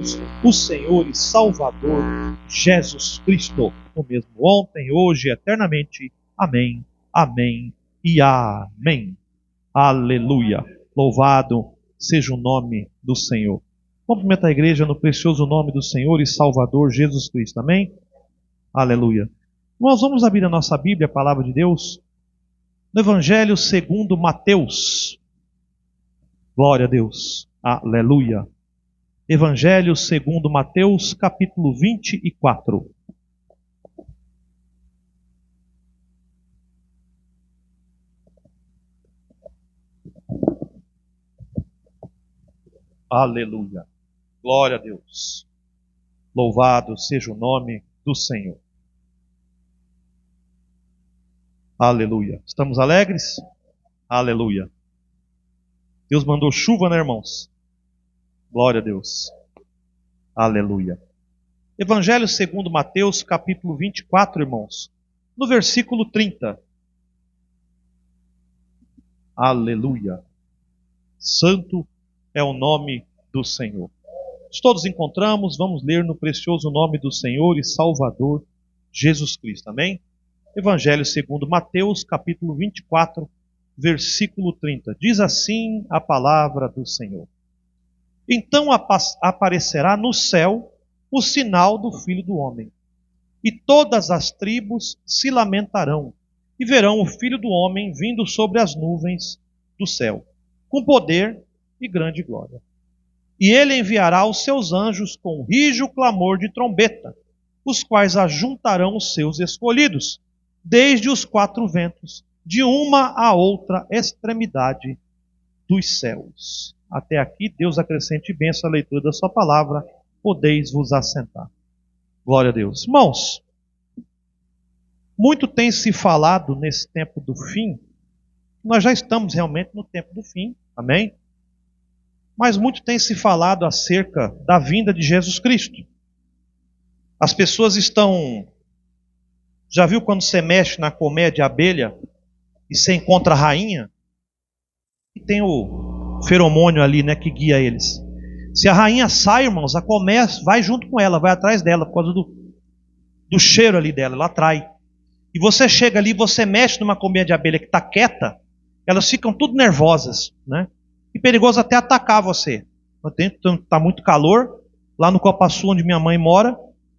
Deus, o Senhor e Salvador Jesus Cristo, o mesmo ontem, hoje e eternamente. Amém, amém e amém. Aleluia. Louvado seja o nome do Senhor. Cumprimenta a igreja no precioso nome do Senhor e Salvador Jesus Cristo. Amém? Aleluia. Nós vamos abrir a nossa Bíblia, a palavra de Deus, no Evangelho segundo Mateus. Glória a Deus. Aleluia. Evangelho segundo Mateus, capítulo 24. Aleluia. Glória a Deus. Louvado seja o nome do Senhor. Aleluia. Estamos alegres? Aleluia. Deus mandou chuva, né, irmãos? Glória a Deus. Aleluia. Evangelho segundo Mateus, capítulo 24, irmãos. No versículo 30. Aleluia. Santo é o nome do Senhor. Se todos encontramos, vamos ler no precioso nome do Senhor e Salvador Jesus Cristo. Amém? Evangelho segundo Mateus, capítulo 24, versículo 30. Diz assim a palavra do Senhor. Então aparecerá no céu o sinal do Filho do Homem, e todas as tribos se lamentarão, e verão o Filho do Homem vindo sobre as nuvens do céu, com poder e grande glória. E ele enviará os seus anjos com rijo clamor de trombeta, os quais ajuntarão os seus escolhidos, desde os quatro ventos, de uma a outra extremidade dos céus. Até aqui, Deus acrescente bênção à leitura da sua palavra, podeis vos assentar. Glória a Deus. Irmãos, muito tem se falado nesse tempo do fim. Nós já estamos realmente no tempo do fim, amém? Mas muito tem se falado acerca da vinda de Jesus Cristo. As pessoas estão... Já viu quando você mexe na colmeia de abelha e você encontra a rainha? E tem o feromônio ali, né, que guia eles. Se a rainha sai, irmãos, a colmeia vai junto com ela, vai atrás dela, por causa do cheiro ali dela, ela atrai. E você chega ali, você mexe numa colmeia de abelha que está quieta, elas ficam tudo nervosas, né? E perigoso até atacar você. Está muito calor, lá no Copaçu, onde minha mãe mora,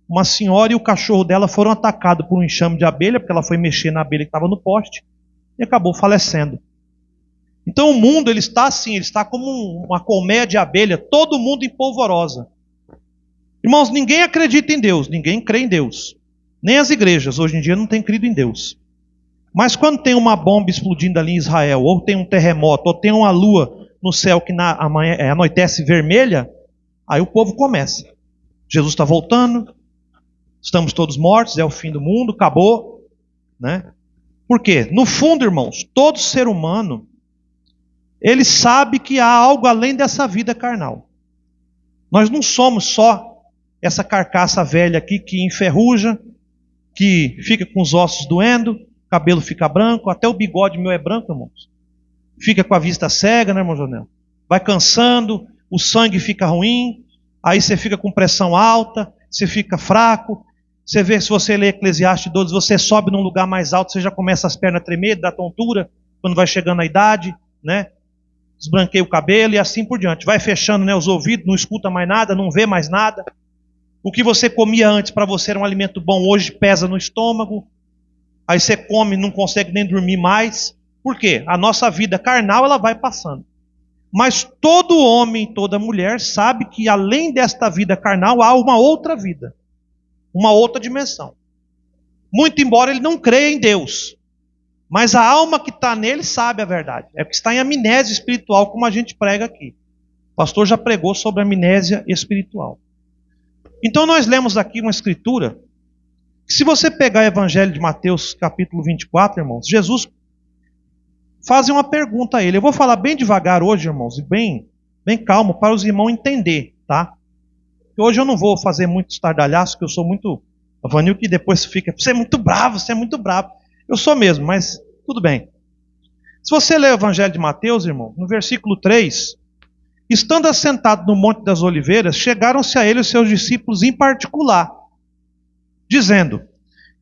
uma senhora e o cachorro dela foram atacados por um enxame de abelha, porque ela foi mexer na abelha que estava no poste, e acabou falecendo. Então o mundo, ele está assim, ele está como uma colmeia de abelha, todo mundo em polvorosa. Irmãos, ninguém acredita em Deus, ninguém crê em Deus. Nem as igrejas, hoje em dia, não têm crido em Deus. Mas quando tem uma bomba explodindo ali em Israel, ou tem um terremoto, ou tem uma lua no céu que anoitece vermelha, aí o povo começa. Jesus está voltando, estamos todos mortos, é o fim do mundo, acabou. Né? Por quê? No fundo, irmãos, todo ser humano, ele sabe que há algo além dessa vida carnal. Nós não somos só essa carcaça velha aqui que enferruja, que fica com os ossos doendo, o cabelo fica branco, até o bigode meu é branco, irmãos. Fica com a vista cega, né, irmão Jonel? Vai cansando, o sangue fica ruim, aí você fica com pressão alta, você fica fraco. Você vê, se você lê Eclesiastes 12, você sobe num lugar mais alto, você já começa as pernas a tremer, dá tontura, quando vai chegando a idade, né? Desbranqueia o cabelo e assim por diante. Vai fechando, né, os ouvidos, não escuta mais nada, não vê mais nada. O que você comia antes para você era um alimento bom, hoje pesa no estômago. Aí você come e não consegue nem dormir mais. Por quê? A nossa vida carnal, ela vai passando. Mas todo homem, toda mulher sabe que além desta vida carnal há uma outra vida. Uma outra dimensão. Muito embora ele não creia em Deus. Mas a alma que está nele sabe a verdade. É que está em amnésia espiritual, como a gente prega aqui. O pastor já pregou sobre amnésia espiritual. Então nós lemos aqui uma escritura, que se você pegar o Evangelho de Mateus, capítulo 24, irmãos, Jesus faz uma pergunta a ele. Eu vou falar bem devagar hoje, irmãos, e bem calmo, para os irmãos entender, tá? Hoje eu não vou fazer muito estardalhaço, porque eu sou muito... A Vanil que depois fica, você é muito bravo, você é muito bravo. Eu sou mesmo, mas tudo bem. Se você ler o Evangelho de Mateus, irmão, no versículo 3, Estando assentado no Monte das Oliveiras, chegaram-se a ele os seus discípulos em particular, dizendo: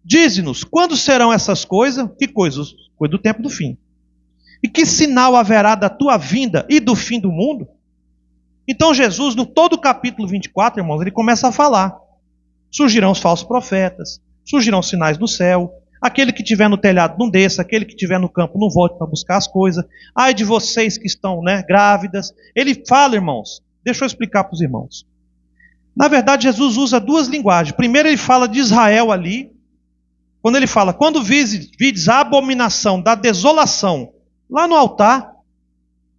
dize-nos, quando serão essas coisas? Que coisas? Coisa do tempo do fim. E que sinal haverá da tua vinda e do fim do mundo? Então Jesus, no todo o capítulo 24, irmãos, ele começa a falar. Surgirão os falsos profetas, surgirão sinais do céu, aquele que estiver no telhado não desça, aquele que estiver no campo não volte para buscar as coisas. Ai de vocês que estão grávidas. Ele fala, irmãos, deixa eu explicar para os irmãos. Na verdade, Jesus usa duas linguagens. Primeiro ele fala de Israel ali, quando ele fala, quando vides a abominação da desolação lá no altar,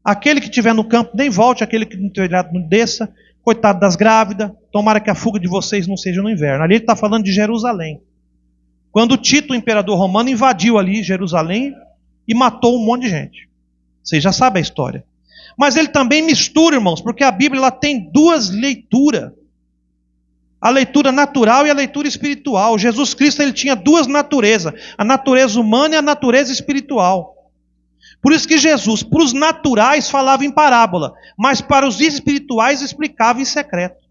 aquele que estiver no campo nem volte, aquele que no telhado não desça, coitado das grávidas, tomara que a fuga de vocês não seja no inverno. Ali ele está falando de Jerusalém. Quando Tito, o imperador romano, invadiu ali Jerusalém e matou um monte de gente. Vocês já sabem a história. Mas ele também mistura, irmãos, porque a Bíblia ela tem duas leituras. A leitura natural e a leitura espiritual. Jesus Cristo ele tinha duas naturezas. A natureza humana e a natureza espiritual. Por isso que Jesus, para os naturais, falava em parábola, mas para os espirituais explicava em secreto.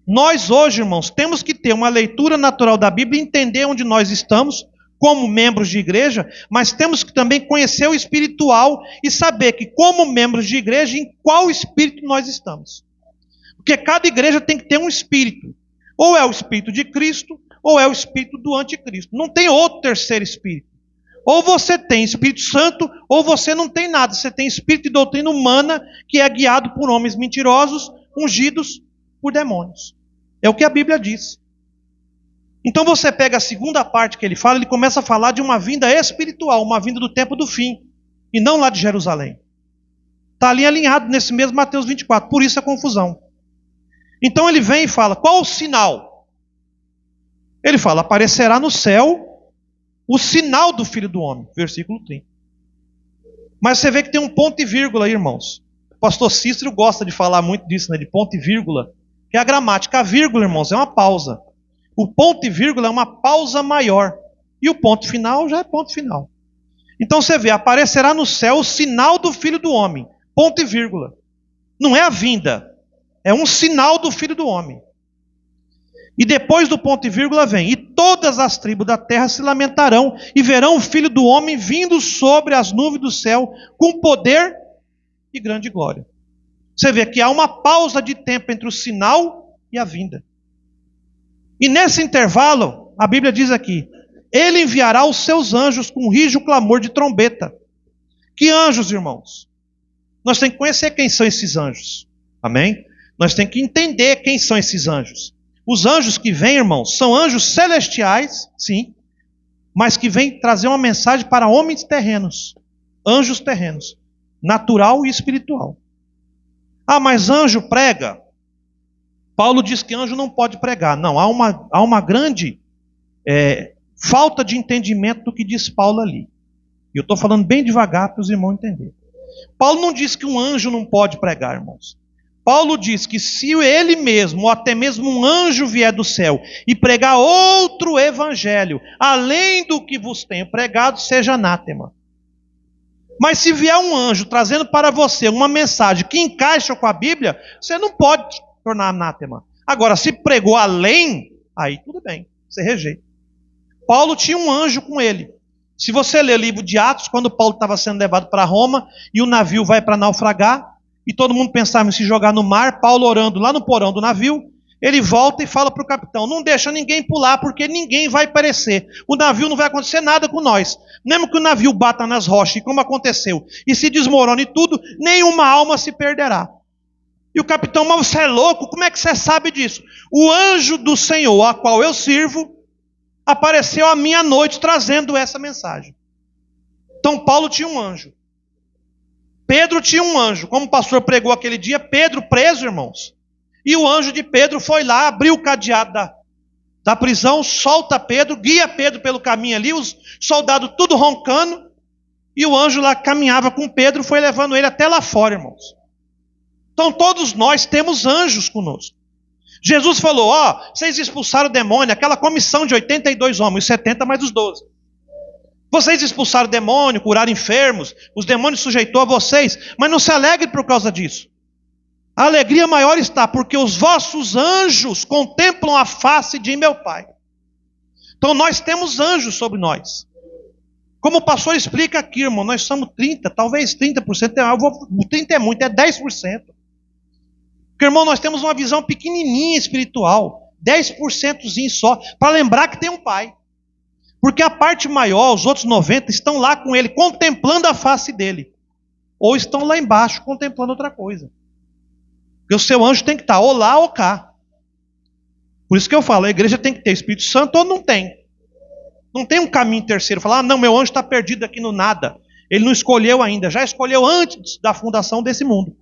Nós hoje, irmãos, temos que ter uma leitura natural da Bíblia, entender onde nós estamos, como membros de igreja, mas temos que também conhecer o espiritual e saber que, como membros de igreja, em qual espírito nós estamos. Porque cada igreja tem que ter um espírito. Ou é o espírito de Cristo, ou é o espírito do anticristo. Não tem outro terceiro espírito. Ou você tem Espírito Santo, ou você não tem nada. Você tem espírito de doutrina humana, que é guiado por homens mentirosos, ungidos por demônios. É o que a Bíblia diz. Então você pega a segunda parte que ele fala, ele começa a falar de uma vinda espiritual, uma vinda do tempo do fim, e não lá de Jerusalém. Está ali alinhado nesse mesmo Mateus 24, por isso a confusão. Então ele vem e fala, qual o sinal? Ele fala, aparecerá no céu o sinal do Filho do Homem, versículo 30. Mas você vê que tem um ponto e vírgula aí, irmãos. O pastor Cícero gosta de falar muito disso, de ponto e vírgula, que é a gramática. A vírgula, irmãos, é uma pausa. O ponto e vírgula é uma pausa maior. E o ponto final já é ponto final. Então você vê, aparecerá no céu o sinal do Filho do Homem, ponto e vírgula. Não é a vinda, é um sinal do Filho do Homem. E depois do ponto e vírgula vem, e todas as tribos da terra se lamentarão, e verão o Filho do Homem vindo sobre as nuvens do céu, com poder e grande glória. Você vê que há uma pausa de tempo entre o sinal e a vinda. E nesse intervalo, a Bíblia diz aqui, ele enviará os seus anjos com rijo clamor de trombeta. Que anjos, irmãos? Nós temos que conhecer quem são esses anjos. Amém? Nós temos que entender quem são esses anjos. Os anjos que vêm, irmãos, são anjos celestiais, sim, mas que vêm trazer uma mensagem para homens terrenos, anjos terrenos, natural e espiritual. Ah, mas anjo prega? Paulo diz que anjo não pode pregar. Não, há uma grande falta de entendimento do que diz Paulo ali. E eu estou falando bem devagar para os irmãos entenderem. Paulo não diz que um anjo não pode pregar, irmãos. Paulo diz que se ele mesmo, ou até mesmo um anjo vier do céu e pregar outro evangelho, além do que vos tenho pregado, seja anátema. Mas se vier um anjo trazendo para você uma mensagem que encaixa com a Bíblia, você não pode tornar anátema. Agora, se pregou além, aí tudo bem, você rejeita. Paulo tinha um anjo com ele. Se você ler o livro de Atos, quando Paulo estava sendo levado para Roma e o navio vai para naufragar, e todo mundo pensava em se jogar no mar, Paulo orando lá no porão do navio, ele volta e fala para o capitão, não deixa ninguém pular, porque ninguém vai perecer. O navio não vai acontecer nada com nós. Mesmo que o navio bata nas rochas, como aconteceu, e se desmorone tudo, nenhuma alma se perderá. E o capitão, mas você é louco? Como é que você sabe disso? O anjo do Senhor, a qual eu sirvo, apareceu à minha noite trazendo essa mensagem. Então Paulo tinha um anjo. Pedro tinha um anjo. Como o pastor pregou aquele dia, Pedro preso, irmãos. E o anjo de Pedro foi lá, abriu o cadeado da prisão, solta Pedro, guia Pedro pelo caminho ali, os soldados tudo roncando, e o anjo lá caminhava com Pedro, foi levando ele até lá fora, irmãos. Então todos nós temos anjos conosco. Jesus falou, vocês expulsaram o demônio, aquela comissão de 82 homens, 70 mais os 12. Vocês expulsaram o demônio, curaram enfermos, os demônios sujeitou a vocês, mas não se alegre por causa disso. A alegria maior está, porque os vossos anjos contemplam a face de meu Pai. Então nós temos anjos sobre nós. Como o pastor explica aqui, irmão, nós somos 30%, talvez 30%, 30% é muito, é 10%. Porque, irmão, nós temos uma visão pequenininha espiritual, 10%zinho só, para lembrar que tem um Pai. Porque a parte maior, os outros 90%, estão lá com Ele, contemplando a face dEle. Ou estão lá embaixo, contemplando outra coisa. Porque o seu anjo tem que estar ou lá ou cá. Por isso que eu falo, a igreja tem que ter Espírito Santo ou não tem. Não tem um caminho terceiro, falar, não, meu anjo está perdido aqui no nada. Ele não escolheu ainda, já escolheu antes da fundação desse mundo.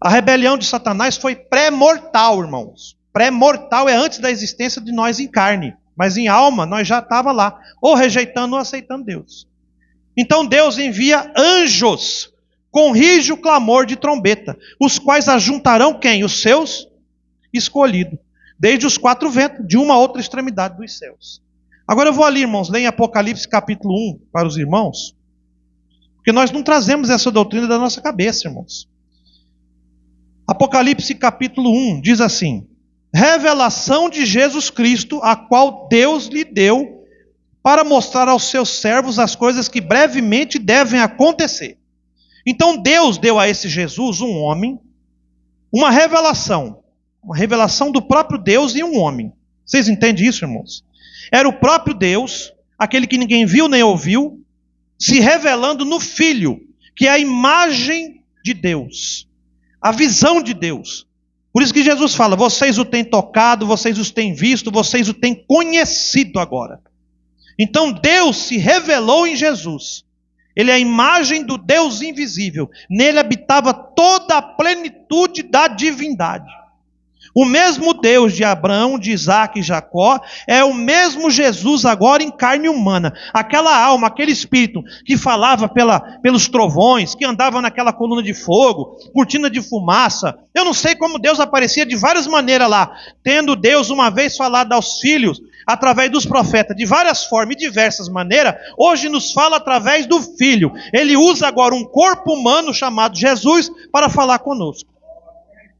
A rebelião de Satanás foi pré-mortal, irmãos. Pré-mortal é antes da existência de nós em carne. Mas em alma, nós já estávamos lá, ou rejeitando ou aceitando Deus. Então Deus envia anjos com rijo clamor de trombeta, os quais ajuntarão quem? Os seus escolhidos, desde os 4 ventos, de uma a outra extremidade dos céus. Agora eu vou ali, irmãos, ler em Apocalipse capítulo 1 para os irmãos, porque nós não trazemos essa doutrina da nossa cabeça, irmãos. Apocalipse capítulo 1 diz assim: revelação de Jesus Cristo, a qual Deus lhe deu para mostrar aos seus servos as coisas que brevemente devem acontecer. Então Deus deu a esse Jesus, um homem, uma revelação do próprio Deus em um homem. Vocês entendem isso, irmãos? Era o próprio Deus, aquele que ninguém viu nem ouviu, se revelando no Filho, que é a imagem de Deus, a visão de Deus. Por isso que Jesus fala, vocês o têm tocado, vocês os têm visto, vocês o têm conhecido agora. Então Deus se revelou em Jesus. Ele é a imagem do Deus invisível. Nele habitava toda a plenitude da divindade. O mesmo Deus de Abraão, de Isaac e Jacó, é o mesmo Jesus agora em carne humana. Aquela alma, aquele espírito que falava pelos trovões, que andava naquela coluna de fogo, cortina de fumaça. Eu não sei como Deus aparecia de várias maneiras lá. Tendo Deus uma vez falado aos filhos, através dos profetas, de várias formas e diversas maneiras, hoje nos fala através do Filho. Ele usa agora um corpo humano chamado Jesus para falar conosco.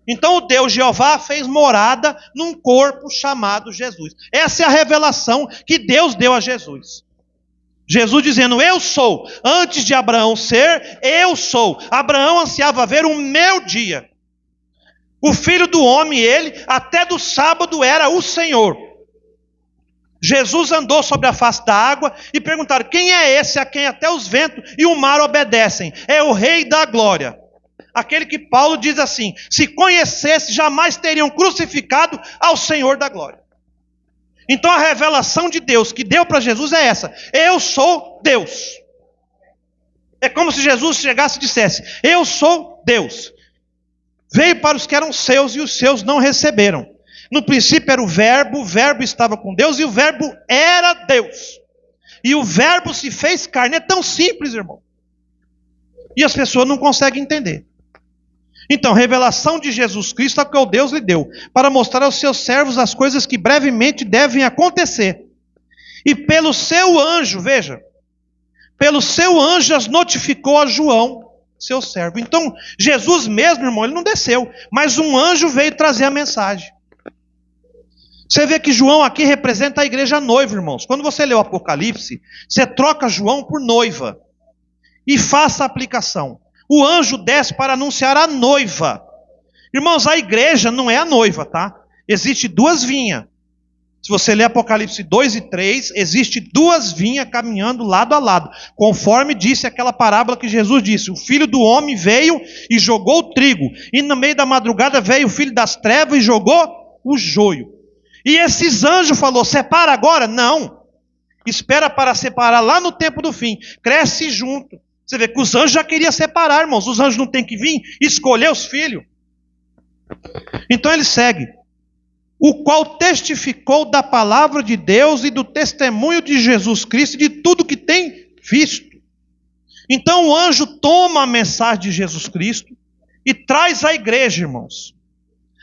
Então o Deus Jeová fez morada num corpo chamado Jesus. Essa é a revelação que Deus deu a Jesus. Jesus dizendo, eu sou. Antes de Abraão ser, eu sou. Abraão ansiava ver o meu dia. O filho do homem, ele, até do sábado era o Senhor. Jesus andou sobre a face da água e perguntaram, quem é esse a quem até os ventos e o mar obedecem? É o Rei da Glória. Aquele que Paulo diz assim, se conhecesse, jamais teriam crucificado ao Senhor da Glória. Então a revelação de Deus que deu para Jesus é essa, eu sou Deus. É como se Jesus chegasse e dissesse, eu sou Deus. Veio para os que eram seus e os seus não receberam. No princípio era o verbo estava com Deus e o verbo era Deus. E o verbo se fez carne, é tão simples, irmão. E as pessoas não conseguem entender. Então, revelação de Jesus Cristo é o que o Deus lhe deu, para mostrar aos seus servos as coisas que brevemente devem acontecer. E pelo seu anjo, veja, pelo seu anjo as notificou a João, seu servo. Então, Jesus mesmo, irmão, ele não desceu, mas um anjo veio trazer a mensagem. Você vê que João aqui representa a igreja noiva, irmãos. Quando você lê o Apocalipse, você troca João por noiva. E faça a aplicação. O anjo desce para anunciar a noiva. Irmãos, a igreja não é a noiva, tá? Existe 2 vinhas. Se você ler Apocalipse 2 e 3, existe 2 vinhas caminhando lado a lado. Conforme disse aquela parábola que Jesus disse. O filho do homem veio e jogou o trigo. E no meio da madrugada veio o filho das trevas e jogou o joio. E esses anjos falou, separa agora? Não. Espera para separar lá no tempo do fim. Cresce junto. Você vê que os anjos já queriam separar, irmãos. Os anjos não têm que vir escolher os filhos. Então ele segue. O qual testificou da palavra de Deus e do testemunho de Jesus Cristo e de tudo que tem visto. Então o anjo toma a mensagem de Jesus Cristo e traz à igreja, irmãos.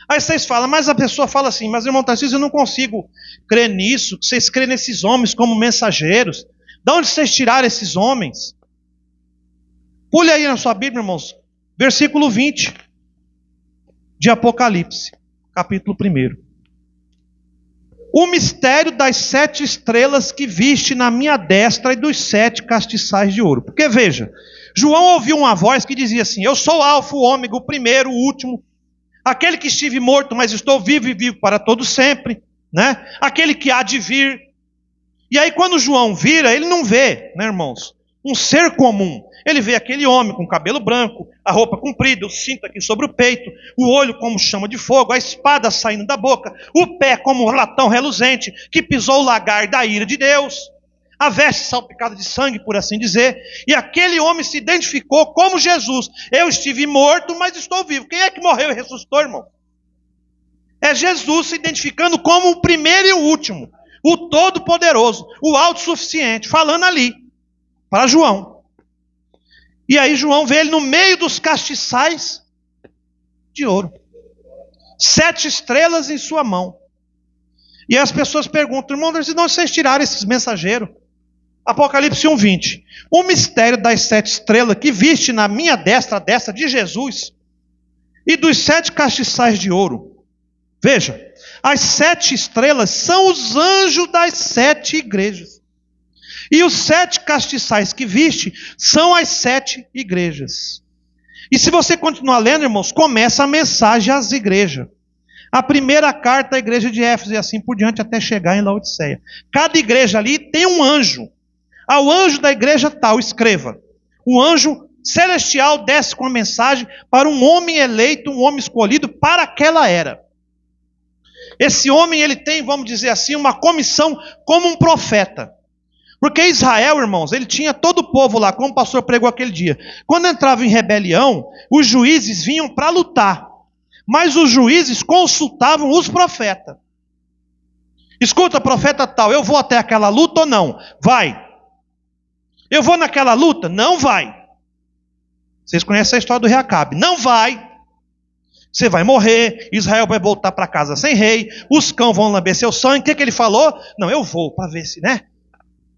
Aí vocês falam, mas a pessoa fala assim, mas irmão Tarcísio, eu não consigo crer nisso, que vocês creem nesses homens como mensageiros. De onde vocês tiraram esses homens? Pule aí na sua Bíblia, irmãos, versículo 20. de Apocalipse, capítulo 1. O mistério das 7 estrelas que viste na minha destra e dos 7 castiçais de ouro. Porque veja, João ouviu uma voz que dizia assim: eu sou o Alfa, o Ômega, o primeiro, o último, aquele que estive morto, mas estou vivo e vivo para todo sempre, né? Aquele que há de vir. E aí quando João vira, ele não vê, né, irmãos, um ser comum. Ele vê aquele homem com cabelo branco, a roupa comprida, o cinto aqui sobre o peito, o olho como chama de fogo, a espada saindo da boca, o pé como um latão reluzente, que pisou o lagar da ira de Deus, a veste salpicada de sangue, por assim dizer. E aquele homem se identificou como Jesus. Eu estive morto, mas estou vivo. Quem é que morreu e ressuscitou, irmão? É Jesus se identificando como o primeiro e o último, o todo-poderoso, o autossuficiente, falando ali para João. E aí João vê ele no meio dos castiçais de ouro. 7 estrelas em sua mão. E as pessoas perguntam: irmão, de onde vocês tiraram esses mensageiros? Apocalipse 1:20. O mistério das 7 estrelas que viste na minha destra, a destra de Jesus, e dos 7 castiçais de ouro. Veja, as 7 estrelas são os anjos das 7 igrejas. E os 7 castiçais que viste são as 7 igrejas. E se você continuar lendo, irmãos, começa a mensagem às igrejas. A primeira carta à igreja de Éfeso e assim por diante até chegar em Laodiceia. Cada igreja ali tem um anjo. Ao anjo da igreja tal, escreva. O anjo celestial desce com a mensagem para um homem eleito, um homem escolhido para aquela era. Esse homem, ele tem, vamos dizer assim, uma comissão como um profeta. Porque Israel, irmãos, ele tinha todo o povo lá, como o pastor pregou aquele dia. Quando entrava em rebelião, os juízes vinham para lutar. Mas os juízes consultavam os profetas. Escuta, profeta tal, eu vou até aquela luta ou não? Vai. Eu vou naquela luta? Não vai. Vocês conhecem a história do rei Acabe. Não vai. Você vai morrer, Israel vai voltar para casa sem rei, os cães vão lamber seu sangue. O que ele falou? Não, eu vou para ver se, né?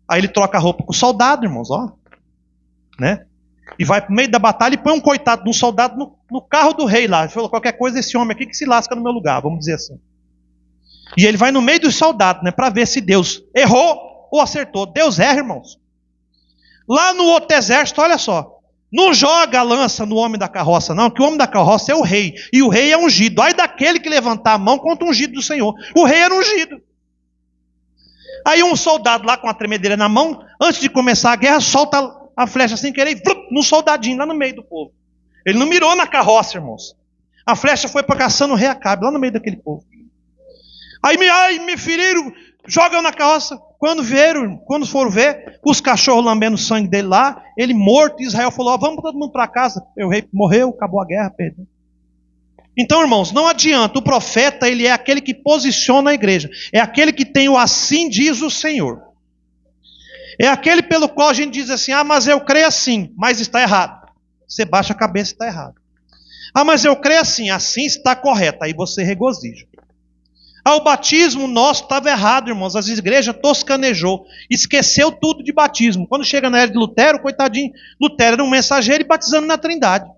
Aí ele troca a roupa com o soldado, irmãos, ó. Né? E vai para o meio da batalha e põe um coitado de um soldado no carro do rei lá. Ele falou: qualquer coisa, esse homem aqui que se lasca no meu lugar, vamos dizer assim. E ele vai no meio dos soldados, né, para ver se Deus errou ou acertou. Deus erra, irmãos. Lá no outro exército, olha só. Não joga a lança no homem da carroça, não, que o homem da carroça é o rei. E o rei é ungido. Aí daquele que levantar a mão contra o ungido do Senhor. O rei era ungido. Aí um soldado lá com a tremedeira na mão, antes de começar a guerra, solta a flecha sem querer e num soldadinho lá no meio do povo. Ele não mirou na carroça, irmãos. A flecha foi para caçando o rei Acabe, lá no meio daquele povo. Aí me feriram, jogam na carroça. Quando foram ver, os cachorros lambendo o sangue dele lá, ele morto, e Israel falou: vamos todo mundo para casa. O rei morreu, acabou a guerra, perdeu. Então, irmãos, não adianta. O profeta, ele é aquele que posiciona a igreja. É aquele que tem o assim diz o Senhor. É aquele pelo qual a gente diz assim: mas eu creio assim, mas está errado. Você baixa a cabeça e está errado. Mas eu creio assim, assim está correto. Aí você regozija. O batismo nosso estava errado, irmãos. As igrejas toscanejou. Esqueceu tudo de batismo. Quando chega na era de Lutero, coitadinho, Lutero era um mensageiro e batizando na Trindade.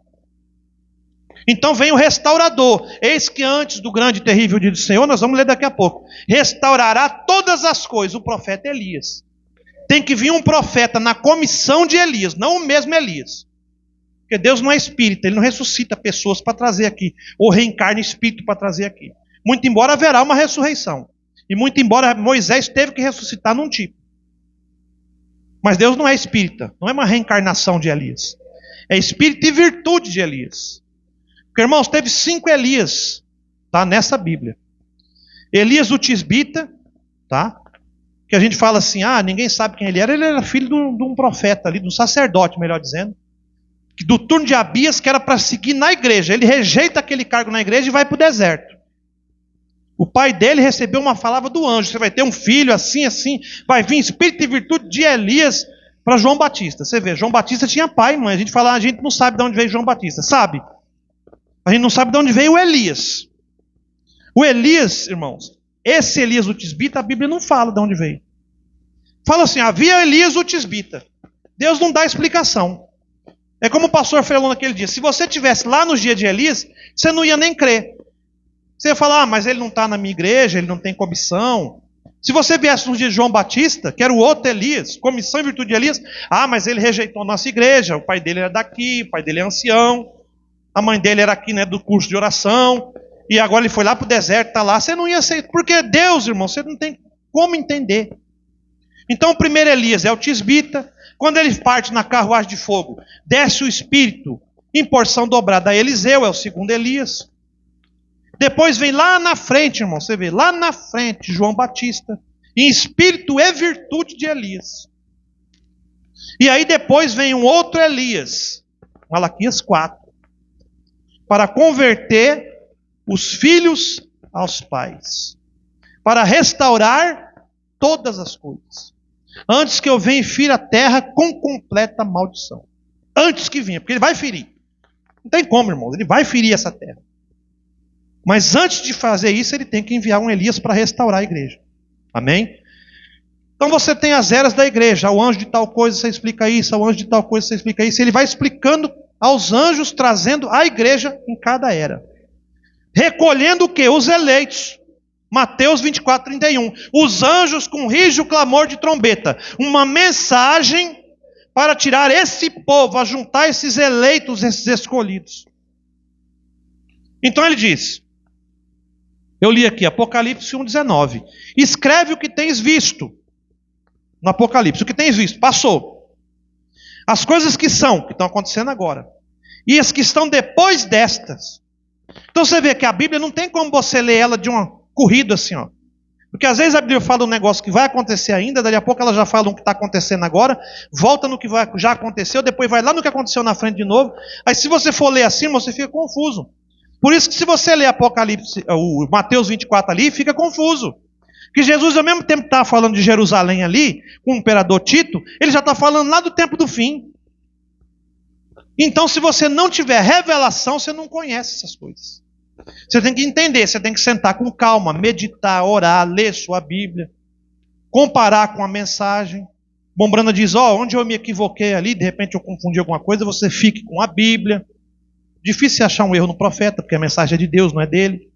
Então vem o restaurador. Eis que antes do grande e terrível dia do Senhor, nós vamos ler daqui a pouco, restaurará todas as coisas. O profeta Elias. Tem que vir um profeta na comissão de Elias, não o mesmo Elias. Porque Deus não é espírita, Ele não ressuscita pessoas para trazer aqui, ou reencarna espírito para trazer aqui. Muito embora haverá uma ressurreição. E muito embora Moisés teve que ressuscitar num tipo. Mas Deus não é espírita, não é uma reencarnação de Elias. É espírito e virtude de Elias. Porque, irmãos, teve 5 Elias, tá, nessa Bíblia. Elias o Tisbita, tá? Que a gente fala assim: ninguém sabe quem ele era filho de um profeta ali, de um sacerdote, melhor dizendo, do turno de Abias, que era para seguir na igreja. Ele rejeita aquele cargo na igreja e vai para o deserto. O pai dele recebeu uma palavra do anjo: você vai ter um filho assim, assim, vai vir espírito e virtude de Elias para João Batista. Você vê, João Batista tinha pai e mãe. A gente fala, a gente não sabe de onde veio João Batista, sabe? A gente não sabe de onde veio o Elias. O Elias, irmãos, esse Elias o Tisbita, a Bíblia não fala de onde veio. Fala assim: havia Elias o Tisbita. Deus não dá explicação. É como o pastor falou naquele dia. Se você estivesse lá nos dias de Elias, você não ia nem crer. Você ia falar, mas ele não está na minha igreja, ele não tem comissão. Se você viesse nos dias de João Batista, que era o outro Elias, comissão em virtude de Elias, mas ele rejeitou a nossa igreja, o pai dele era daqui, o pai dele é ancião, a mãe dele era aqui, né, do curso de oração, e agora ele foi lá para o deserto, está lá. Você não ia aceitar, porque Deus, irmão, você não tem como entender. Então o primeiro Elias é o tisbita. Quando ele parte na carruagem de fogo, desce o Espírito em porção dobrada a Eliseu, é o segundo Elias. Depois vem lá na frente, irmão, você vê, lá na frente, João Batista, em espírito e virtude de Elias. E aí depois vem um outro Elias, Malaquias 4, para converter os filhos aos pais, para restaurar todas as coisas. Antes que eu venha e fira a terra com completa maldição. Antes que venha, porque ele vai ferir. Não tem como, irmão, ele vai ferir essa terra. Mas antes de fazer isso, ele tem que enviar um Elias para restaurar a igreja. Amém? Então você tem as eras da igreja. Ao anjo de tal coisa você explica isso, ao anjo de tal coisa você explica isso. Ele vai explicando aos anjos, trazendo a igreja em cada era. Recolhendo o quê? Os eleitos. Mateus 24, 31. Os anjos com rijo clamor de trombeta. Uma mensagem para tirar esse povo, a juntar esses eleitos, esses escolhidos. Então ele diz, eu li aqui, Apocalipse 1,19. Escreve o que tens visto. No Apocalipse, o que tens visto, passou. As coisas que são, que estão acontecendo agora. E as que estão depois destas. Então você vê que a Bíblia não tem como você ler ela de uma corrida assim, ó. Porque às vezes a Bíblia fala um negócio que vai acontecer ainda, daqui a pouco ela já fala o que está acontecendo agora, volta no que já aconteceu, depois vai lá no que aconteceu na frente de novo. Aí se você for ler assim, você fica confuso. Por isso que se você ler Apocalipse, o Mateus 24 ali, fica confuso. Que Jesus, ao mesmo tempo que está falando de Jerusalém ali, com o imperador Tito, ele já está falando lá do tempo do fim. Então, se você não tiver revelação, você não conhece essas coisas. Você tem que entender, você tem que sentar com calma, meditar, orar, ler sua Bíblia, comparar com a mensagem. Bombrana diz, onde eu me equivoquei ali, de repente eu confundi alguma coisa, você fique com a Bíblia. Difícil achar um erro no profeta, porque a mensagem é de Deus, não é dele.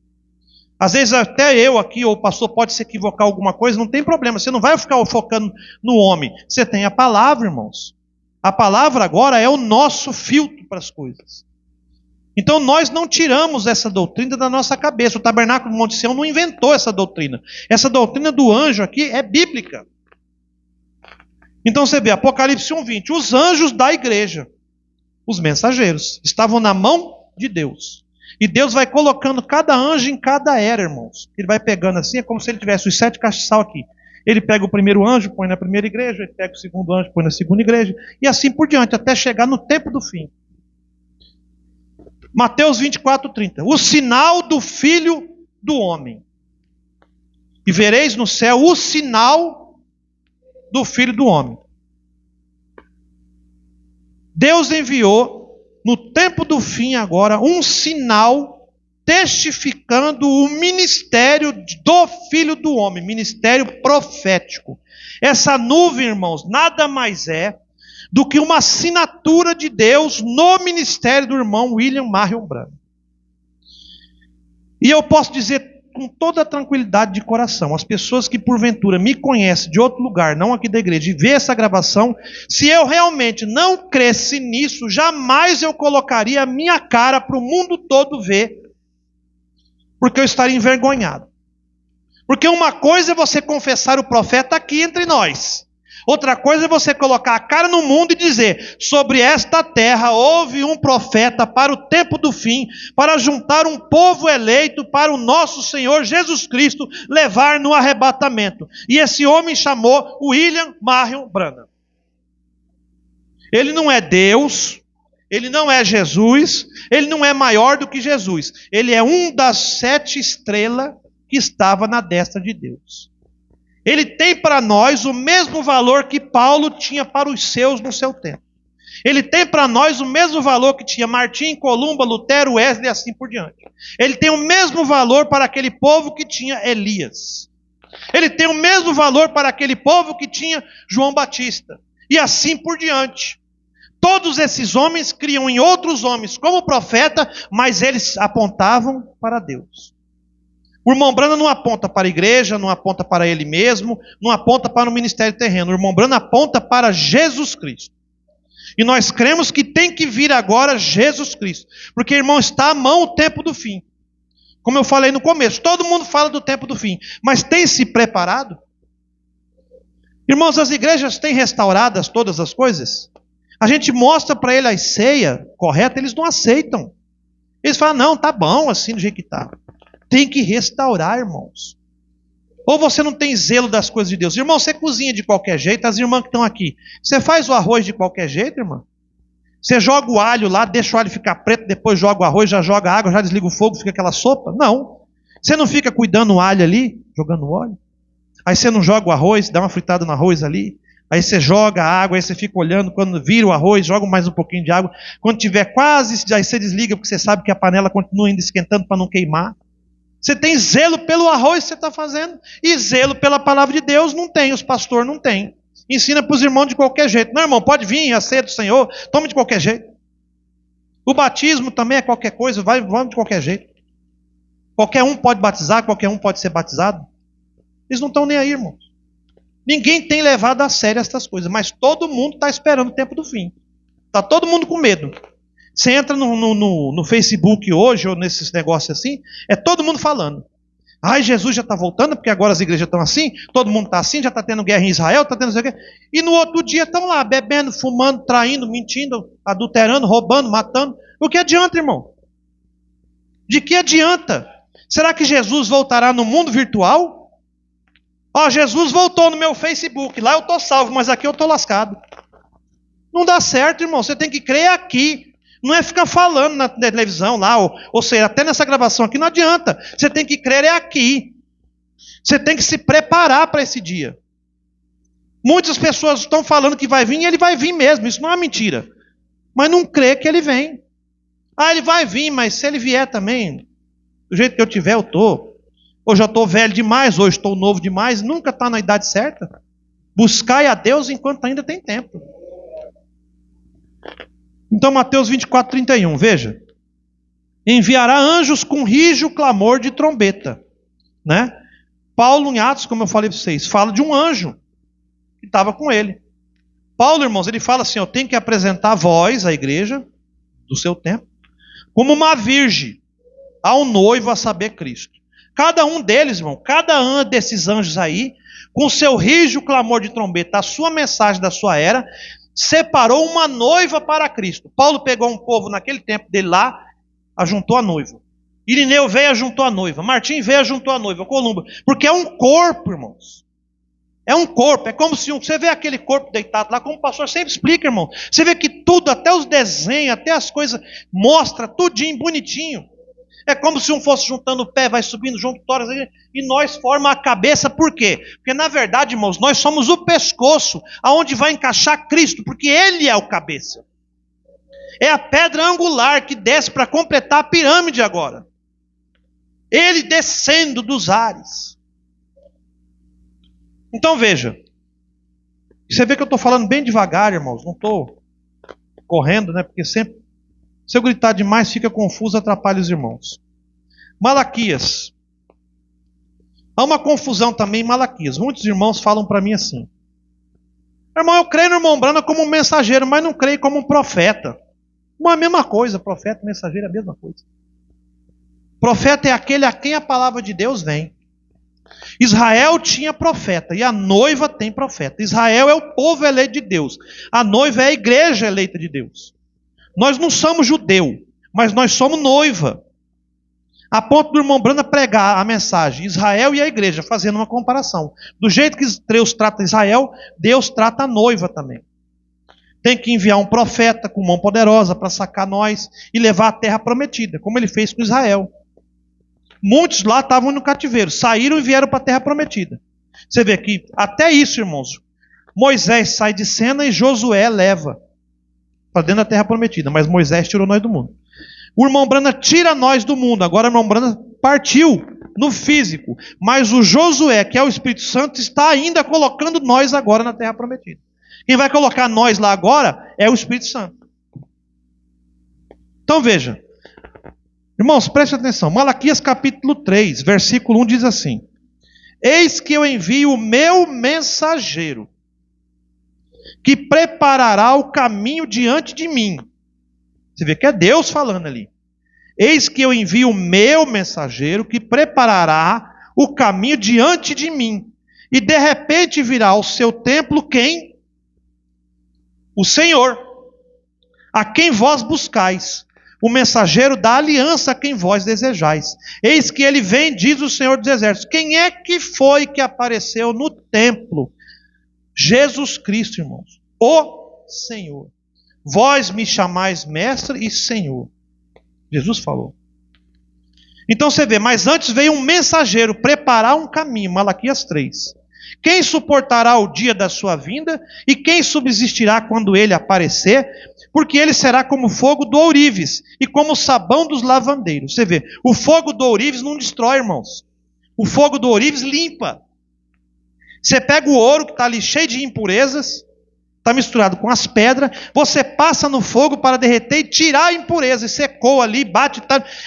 Às vezes até eu aqui, ou o pastor pode se equivocar alguma coisa, não tem problema, você não vai ficar focando no homem. Você tem a palavra, irmãos. A palavra agora é o nosso filtro para as coisas. Então nós não tiramos essa doutrina da nossa cabeça. O tabernáculo do Monte Sião não inventou essa doutrina. Essa doutrina do anjo aqui é bíblica. Então você vê, Apocalipse 1:20, os anjos da igreja, os mensageiros, estavam na mão de Deus. E Deus vai colocando cada anjo em cada era, irmãos. Ele vai pegando assim, é como se ele tivesse os 7 castiçal aqui. Ele pega o primeiro anjo, põe na primeira igreja, ele pega o segundo anjo, põe na segunda igreja, e assim por diante, até chegar no tempo do fim. Mateus 24:30. O sinal do Filho do Homem. E vereis no céu o sinal do Filho do Homem. Deus enviou, no tempo do fim agora, um sinal testificando o ministério do Filho do Homem, ministério profético. Essa nuvem, irmãos, nada mais é do que uma assinatura de Deus no ministério do irmão William Marion Branham. E eu posso dizer com toda a tranquilidade de coração, as pessoas que porventura me conhecem de outro lugar, não aqui da igreja, e vê essa gravação, se eu realmente não cresce nisso, jamais eu colocaria a minha cara para o mundo todo ver, porque eu estaria envergonhado. Porque uma coisa é você confessar o profeta aqui entre nós. Outra coisa é você colocar a cara no mundo e dizer, sobre esta terra houve um profeta para o tempo do fim, para juntar um povo eleito para o nosso Senhor Jesus Cristo levar no arrebatamento. E esse homem chamou William Marion Branham. Ele não é Deus, ele não é Jesus, ele não é maior do que Jesus. Ele é um das 7 estrelas que estava na destra de Deus. Ele tem para nós o mesmo valor que Paulo tinha para os seus no seu tempo. Ele tem para nós o mesmo valor que tinha Martim, Columba, Lutero, Wesley e assim por diante. Ele tem o mesmo valor para aquele povo que tinha Elias. Ele tem o mesmo valor para aquele povo que tinha João Batista. E assim por diante. Todos esses homens criam em outros homens como profeta, mas eles apontavam para Deus. O irmão Branham não aponta para a igreja, não aponta para ele mesmo, não aponta para o ministério terreno. O irmão Branham aponta para Jesus Cristo. E nós cremos que tem que vir agora Jesus Cristo. Porque, irmão, está à mão o tempo do fim. Como eu falei no começo, todo mundo fala do tempo do fim. Mas tem se preparado? Irmãos, as igrejas têm restauradas todas as coisas? A gente mostra para ele a ceia correta, eles não aceitam. Eles falam, não, tá bom assim do jeito que está. Tem que restaurar, irmãos. Ou você não tem zelo das coisas de Deus. Irmão, você cozinha de qualquer jeito, as irmãs que estão aqui. Você faz o arroz de qualquer jeito, irmão? Você joga o alho lá, deixa o alho ficar preto, depois joga o arroz, já joga a água, já desliga o fogo, fica aquela sopa? Não. Você não fica cuidando o alho ali, jogando óleo? Aí você não joga o arroz, dá uma fritada no arroz ali. Aí você joga a água, aí você fica olhando, quando vira o arroz, joga mais um pouquinho de água. Quando tiver quase, aí você desliga, porque você sabe que a panela continua ainda esquentando para não queimar. Você tem zelo pelo arroz que você está fazendo, e zelo pela palavra de Deus não tem, os pastores não têm. Ensina para os irmãos de qualquer jeito. Não, irmão, pode vir, a ceia do Senhor, tome de qualquer jeito. O batismo também é qualquer coisa, vamos de qualquer jeito. Qualquer um pode batizar, qualquer um pode ser batizado. Eles não estão nem aí, irmãos. Ninguém tem levado a sério essas coisas, mas todo mundo está esperando o tempo do fim. Está todo mundo com medo. Você entra no Facebook hoje, ou nesses negócios assim, é todo mundo falando. Ai, Jesus já está voltando, porque agora as igrejas estão assim, todo mundo está assim, já está tendo guerra em Israel, está tendo não sei o quê. E no outro dia estão lá, bebendo, fumando, traindo, mentindo, adulterando, roubando, matando. O que adianta, irmão? De que adianta? Será que Jesus voltará no mundo virtual? Ó, Jesus voltou no meu Facebook, lá eu estou salvo, mas aqui eu estou lascado. Não dá certo, irmão, você tem que crer aqui. Não é ficar falando na televisão lá, ou seja, até nessa gravação aqui não adianta. Você tem que crer aqui. Você tem que se preparar para esse dia. Muitas pessoas estão falando que vai vir e ele vai vir mesmo, isso não é mentira. Mas não crê que ele vem. Ah, ele vai vir, mas se ele vier também, do jeito que eu tiver, eu estou. Hoje eu estou velho demais, hoje estou novo demais, nunca está na idade certa. Buscai a Deus enquanto ainda tem tempo. Então Mateus 24, 31, veja. Enviará anjos com rijo clamor de trombeta. Né? Paulo em Atos, como eu falei para vocês, fala de um anjo que estava com ele. Paulo, irmãos, ele fala assim, eu tenho que apresentar vós, a igreja, do seu tempo, como uma virgem ao noivo, a saber, Cristo. Cada um deles, irmão, cada um desses anjos aí, com seu rijo clamor de trombeta, a sua mensagem da sua era, separou uma noiva para Cristo. Paulo pegou um povo naquele tempo dele lá, ajuntou a noiva. Irineu veio e ajuntou a noiva. Martim veio e ajuntou a noiva. Columba. Porque é um corpo, irmãos. É um corpo. É como se você vê aquele corpo deitado lá, como o pastor sempre explica, irmão. Você vê que tudo, até os desenhos, até as coisas, mostra tudinho, bonitinho. É como se um fosse juntando o pé, vai subindo junto, e nós formamos a cabeça, por quê? Porque na verdade, irmãos, nós somos o pescoço, aonde vai encaixar Cristo, porque Ele é o cabeça. É a pedra angular que desce para completar a pirâmide agora. Ele descendo dos ares. Então veja, você vê que eu estou falando bem devagar, irmãos, não estou correndo, né? Porque sempre, se eu gritar demais, fica confuso, atrapalha os irmãos. Malaquias. Há uma confusão também em Malaquias. Muitos irmãos falam para mim assim: irmão, eu creio no irmão Branham como um mensageiro, mas não creio como um profeta. Uma mesma coisa, profeta e mensageiro é a mesma coisa. Profeta é aquele a quem a palavra de Deus vem. Israel tinha profeta e a noiva tem profeta. Israel é o povo eleito de Deus. A noiva é a igreja eleita de Deus. Nós não somos judeu, mas nós somos noiva. A ponto do irmão Branham pregar a mensagem Israel e a igreja, fazendo uma comparação. Do jeito que Deus trata Israel, Deus trata a noiva também. Tem que enviar um profeta com mão poderosa para sacar nós e levar a terra prometida, como ele fez com Israel. Muitos lá estavam no cativeiro, saíram e vieram para a terra prometida. Você vê que até isso, irmãos, Moisés sai de cena e Josué leva para dentro da terra prometida, mas Moisés tirou nós do mundo. O irmão Branham tira nós do mundo, agora o irmão Branham partiu no físico, mas o Josué, que é o Espírito Santo, está ainda colocando nós agora na terra prometida. Quem vai colocar nós lá agora é o Espírito Santo. Então veja, irmãos, preste atenção. Malaquias capítulo 3, versículo 1 diz assim: eis que eu envio o meu mensageiro, que preparará o caminho diante de mim. Você vê que é Deus falando ali. Eis que eu envio o meu mensageiro, que preparará o caminho diante de mim. E de repente virá ao seu templo quem? O Senhor, a quem vós buscais. O mensageiro da aliança a quem vós desejais. Eis que ele vem, diz o Senhor dos Exércitos. Quem é que foi que apareceu no templo? Jesus Cristo, irmãos. O Senhor. Vós me chamais mestre e Senhor. Jesus falou. Então você vê, mas antes veio um mensageiro preparar um caminho. Malaquias 3. Quem suportará o dia da sua vinda? E quem subsistirá quando ele aparecer? Porque ele será como fogo do ourives e como o sabão dos lavandeiros. Você vê, o fogo do ourives não destrói, irmãos. O fogo do ourives limpa. Você pega o ouro que está ali cheio de impurezas, está misturado com as pedras, você passa no fogo para derreter e tirar a impureza, e secou ali, bate,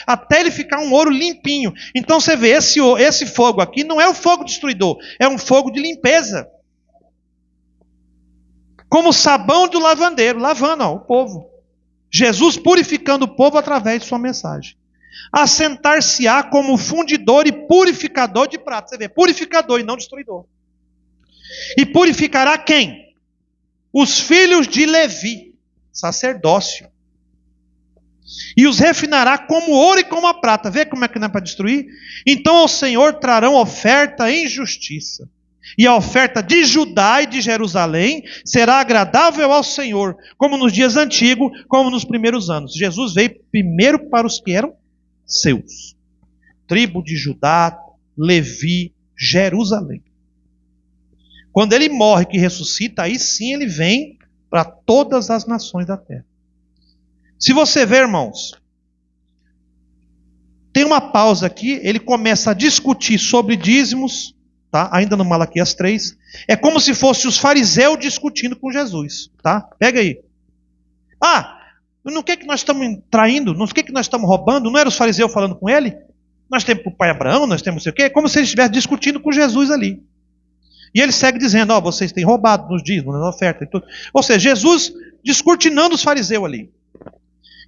até ele ficar um ouro limpinho. Então você vê, esse fogo aqui não é o fogo destruidor, é um fogo de limpeza. Como o sabão do lavandeiro, lavando o povo. Jesus purificando o povo através de sua mensagem. Assentar-se-á como fundidor e purificador de prata. Você vê, purificador e não destruidor. E purificará quem? Os filhos de Levi, sacerdócio. E os refinará como ouro e como a prata. Vê como é que não é para destruir? Então ao Senhor trarão oferta em justiça. E a oferta de Judá e de Jerusalém será agradável ao Senhor, como nos dias antigos, como nos primeiros anos. Jesus veio primeiro para os que eram seus. Tribo de Judá, Levi, Jerusalém. Quando ele morre, que ressuscita, aí sim ele vem para todas as nações da terra. Se você ver, irmãos, tem uma pausa aqui, ele começa a discutir sobre dízimos, tá? Ainda no Malaquias 3. É como se fosse os fariseus discutindo com Jesus. Tá? Pega aí. No que nós estamos traindo? No que nós estamos roubando? Não era os fariseus falando com ele? Nós temos o pai Abraão, nós temos não sei o quê. É como se ele estivesse discutindo com Jesus ali. E ele segue dizendo, vocês têm roubado nos dízimos, na oferta e tudo. Ou seja, Jesus descortinando os fariseus ali.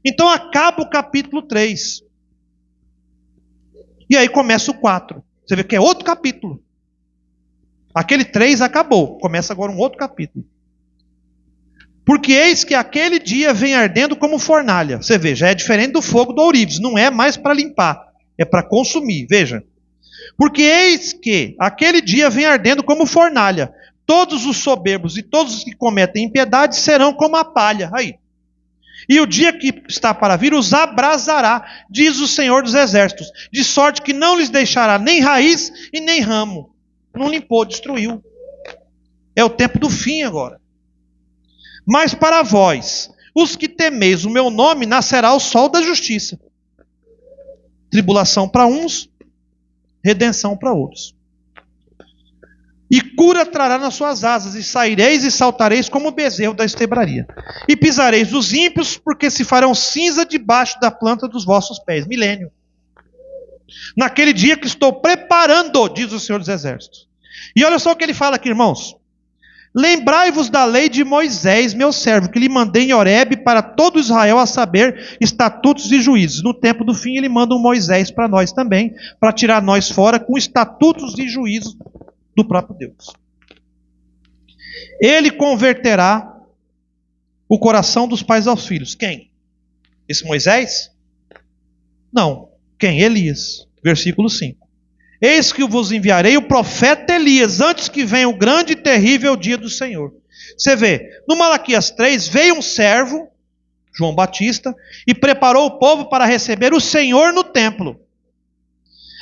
Então acaba o capítulo 3. E aí começa o 4. Você vê que é outro capítulo. Aquele 3 acabou. Começa agora um outro capítulo. Porque eis que aquele dia vem ardendo como fornalha. Você vê, já é diferente do fogo do ourives. Não é mais para limpar. É para consumir. Veja. Porque eis que aquele dia vem ardendo como fornalha. Todos os soberbos e todos os que cometem impiedade serão como a palha. Aí. E o dia que está para vir os abrasará, diz o Senhor dos Exércitos. De sorte que não lhes deixará nem raiz e nem ramo. Não limpou, destruiu. É o tempo do fim agora. Mas para vós, os que temeis o meu nome, nascerá o sol da justiça. Tribulação para uns, redenção para outros. E cura trará nas suas asas, e saireis e saltareis como o bezerro da estebraria. E pisareis os ímpios, porque se farão cinza debaixo da planta dos vossos pés. Milênio. Naquele dia que estou preparando, diz o Senhor dos Exércitos. E olha só o que ele fala aqui, irmãos. Lembrai-vos da lei de Moisés, meu servo, que lhe mandei em Horebe para todo Israel, a saber, estatutos e juízos. No tempo do fim ele manda um Moisés para nós também, para tirar nós fora com estatutos e juízos do próprio Deus. Ele converterá o coração dos pais aos filhos. Quem? Esse Moisés? Não. Quem? Elias. Versículo 5. Eis que vos enviarei o profeta Elias, antes que venha o grande e terrível dia do Senhor. Você vê, no Malaquias 3, veio um servo, João Batista, e preparou o povo para receber o Senhor no templo.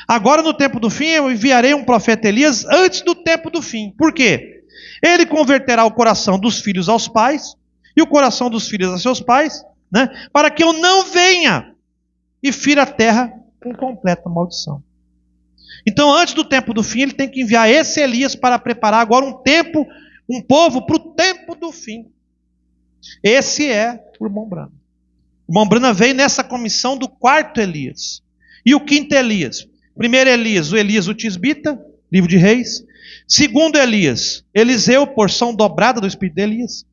Agora, no tempo do fim, eu enviarei um profeta Elias antes do tempo do fim. Por quê? Ele converterá o coração dos filhos aos pais, e o coração dos filhos a seus pais, né, para que eu não venha e fira a terra com completa maldição. Então, antes do tempo do fim, ele tem que enviar esse Elias para preparar agora um tempo, Um povo para o tempo do fim. Esse é o irmão Branham. O irmão Branham veio nessa comissão do quarto Elias. E o quinto Elias? Primeiro Elias, o Tisbita, livro de Reis. Segundo Elias, Eliseu, porção dobrada do espírito de Elias.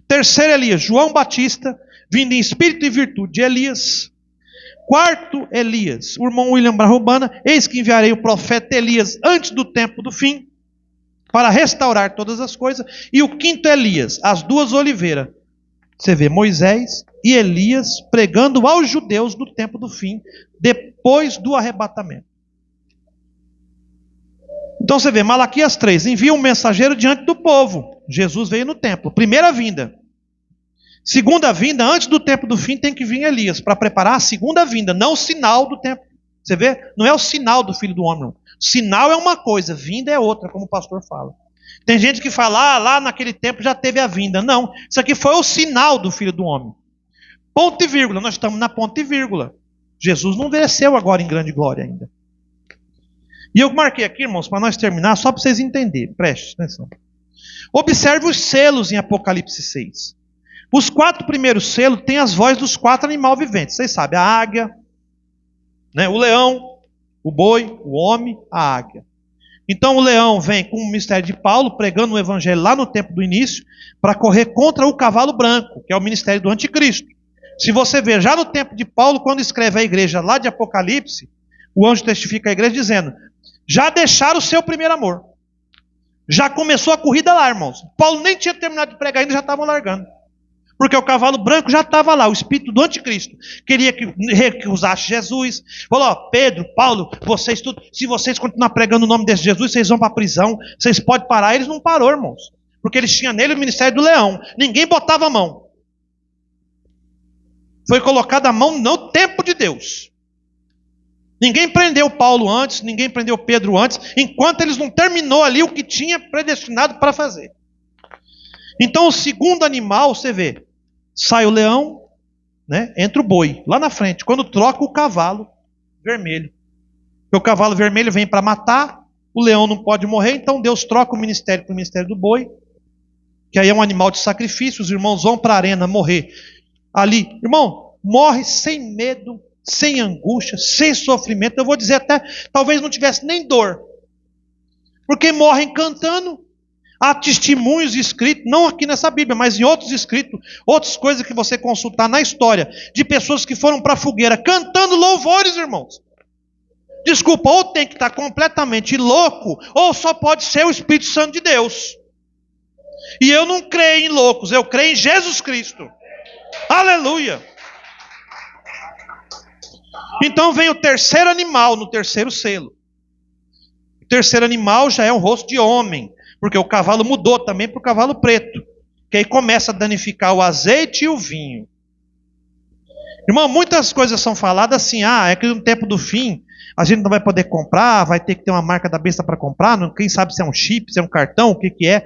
Terceiro Elias, João Batista, vindo em espírito e virtude de Elias. Quarto Elias, o irmão William Branham, eis que enviarei o profeta Elias antes do tempo do fim, para restaurar todas as coisas. E o quinto Elias, as duas oliveiras. Você vê Moisés e Elias pregando aos judeus no tempo do fim, depois do arrebatamento. Então você vê, Malaquias 3, envia um mensageiro diante do povo. Jesus veio no templo, primeira vinda. Segunda vinda, antes do tempo do fim, tem que vir Elias, para preparar a segunda vinda, não o sinal do tempo. Você vê? Não é o sinal do Filho do Homem, não. Sinal é uma coisa, vinda é outra, como o pastor fala. Tem gente que fala, lá naquele tempo já teve a vinda. Não, isso aqui foi o sinal do Filho do Homem. Ponto e vírgula, nós estamos na ponto e vírgula. Jesus não desceu agora em grande glória ainda. E eu marquei aqui, irmãos, para nós terminar, só para vocês entenderem. Preste atenção. Observe os selos em Apocalipse 6. Os 4 primeiros selos têm as vozes dos 4 animais viventes. Vocês sabem, a águia, né, o leão, o boi, o homem, a águia. Então o leão vem com o ministério de Paulo, pregando o evangelho lá no tempo do início, para correr contra o cavalo branco, que é o ministério do anticristo. Se você ver, já no tempo de Paulo, quando escreve a igreja lá de Apocalipse, o anjo testifica a igreja dizendo, já deixaram o seu primeiro amor. Já começou a corrida lá, irmãos. Paulo nem tinha terminado de pregar ainda, já estavam largando. Porque o cavalo branco já estava lá, o espírito do anticristo. Queria que recusasse Jesus. Falou, Pedro, Paulo, vocês tudo, se vocês continuar pregando o nome desse Jesus, vocês vão para a prisão. Vocês podem parar. Eles não parou, irmãos. Porque eles tinham nele o ministério do leão. Ninguém botava a mão. Foi colocada a mão no tempo de Deus. Ninguém prendeu Paulo antes, ninguém prendeu Pedro antes, enquanto eles não terminou ali o que tinha predestinado para fazer. Então o segundo animal, você vê, sai o leão, né, entra o boi, lá na frente, quando troca o cavalo vermelho. Porque o cavalo vermelho vem para matar, o leão não pode morrer, então Deus troca o ministério para o ministério do boi, que aí é um animal de sacrifício, os irmãos vão para a arena morrer ali. Irmão, morre sem medo, sem angústia, sem sofrimento. Eu vou dizer até, talvez não tivesse nem dor. Porque morrem cantando. Há testemunhos escritos, não aqui nessa Bíblia, mas em outros escritos, outras coisas que você consultar na história, de pessoas que foram para a fogueira cantando louvores, irmãos. Desculpa, ou tem que estar completamente louco, ou só pode ser o Espírito Santo de Deus. E eu não creio em loucos, eu creio em Jesus Cristo. Aleluia! Então vem o terceiro animal no terceiro selo. O terceiro animal já é um rosto de homem, porque o cavalo mudou também para o cavalo preto, que aí começa a danificar o azeite e o vinho. Irmão, muitas coisas são faladas assim, é que no tempo do fim, a gente não vai poder comprar, vai ter que ter uma marca da besta para comprar, quem sabe se é um chip, se é um cartão, o que é.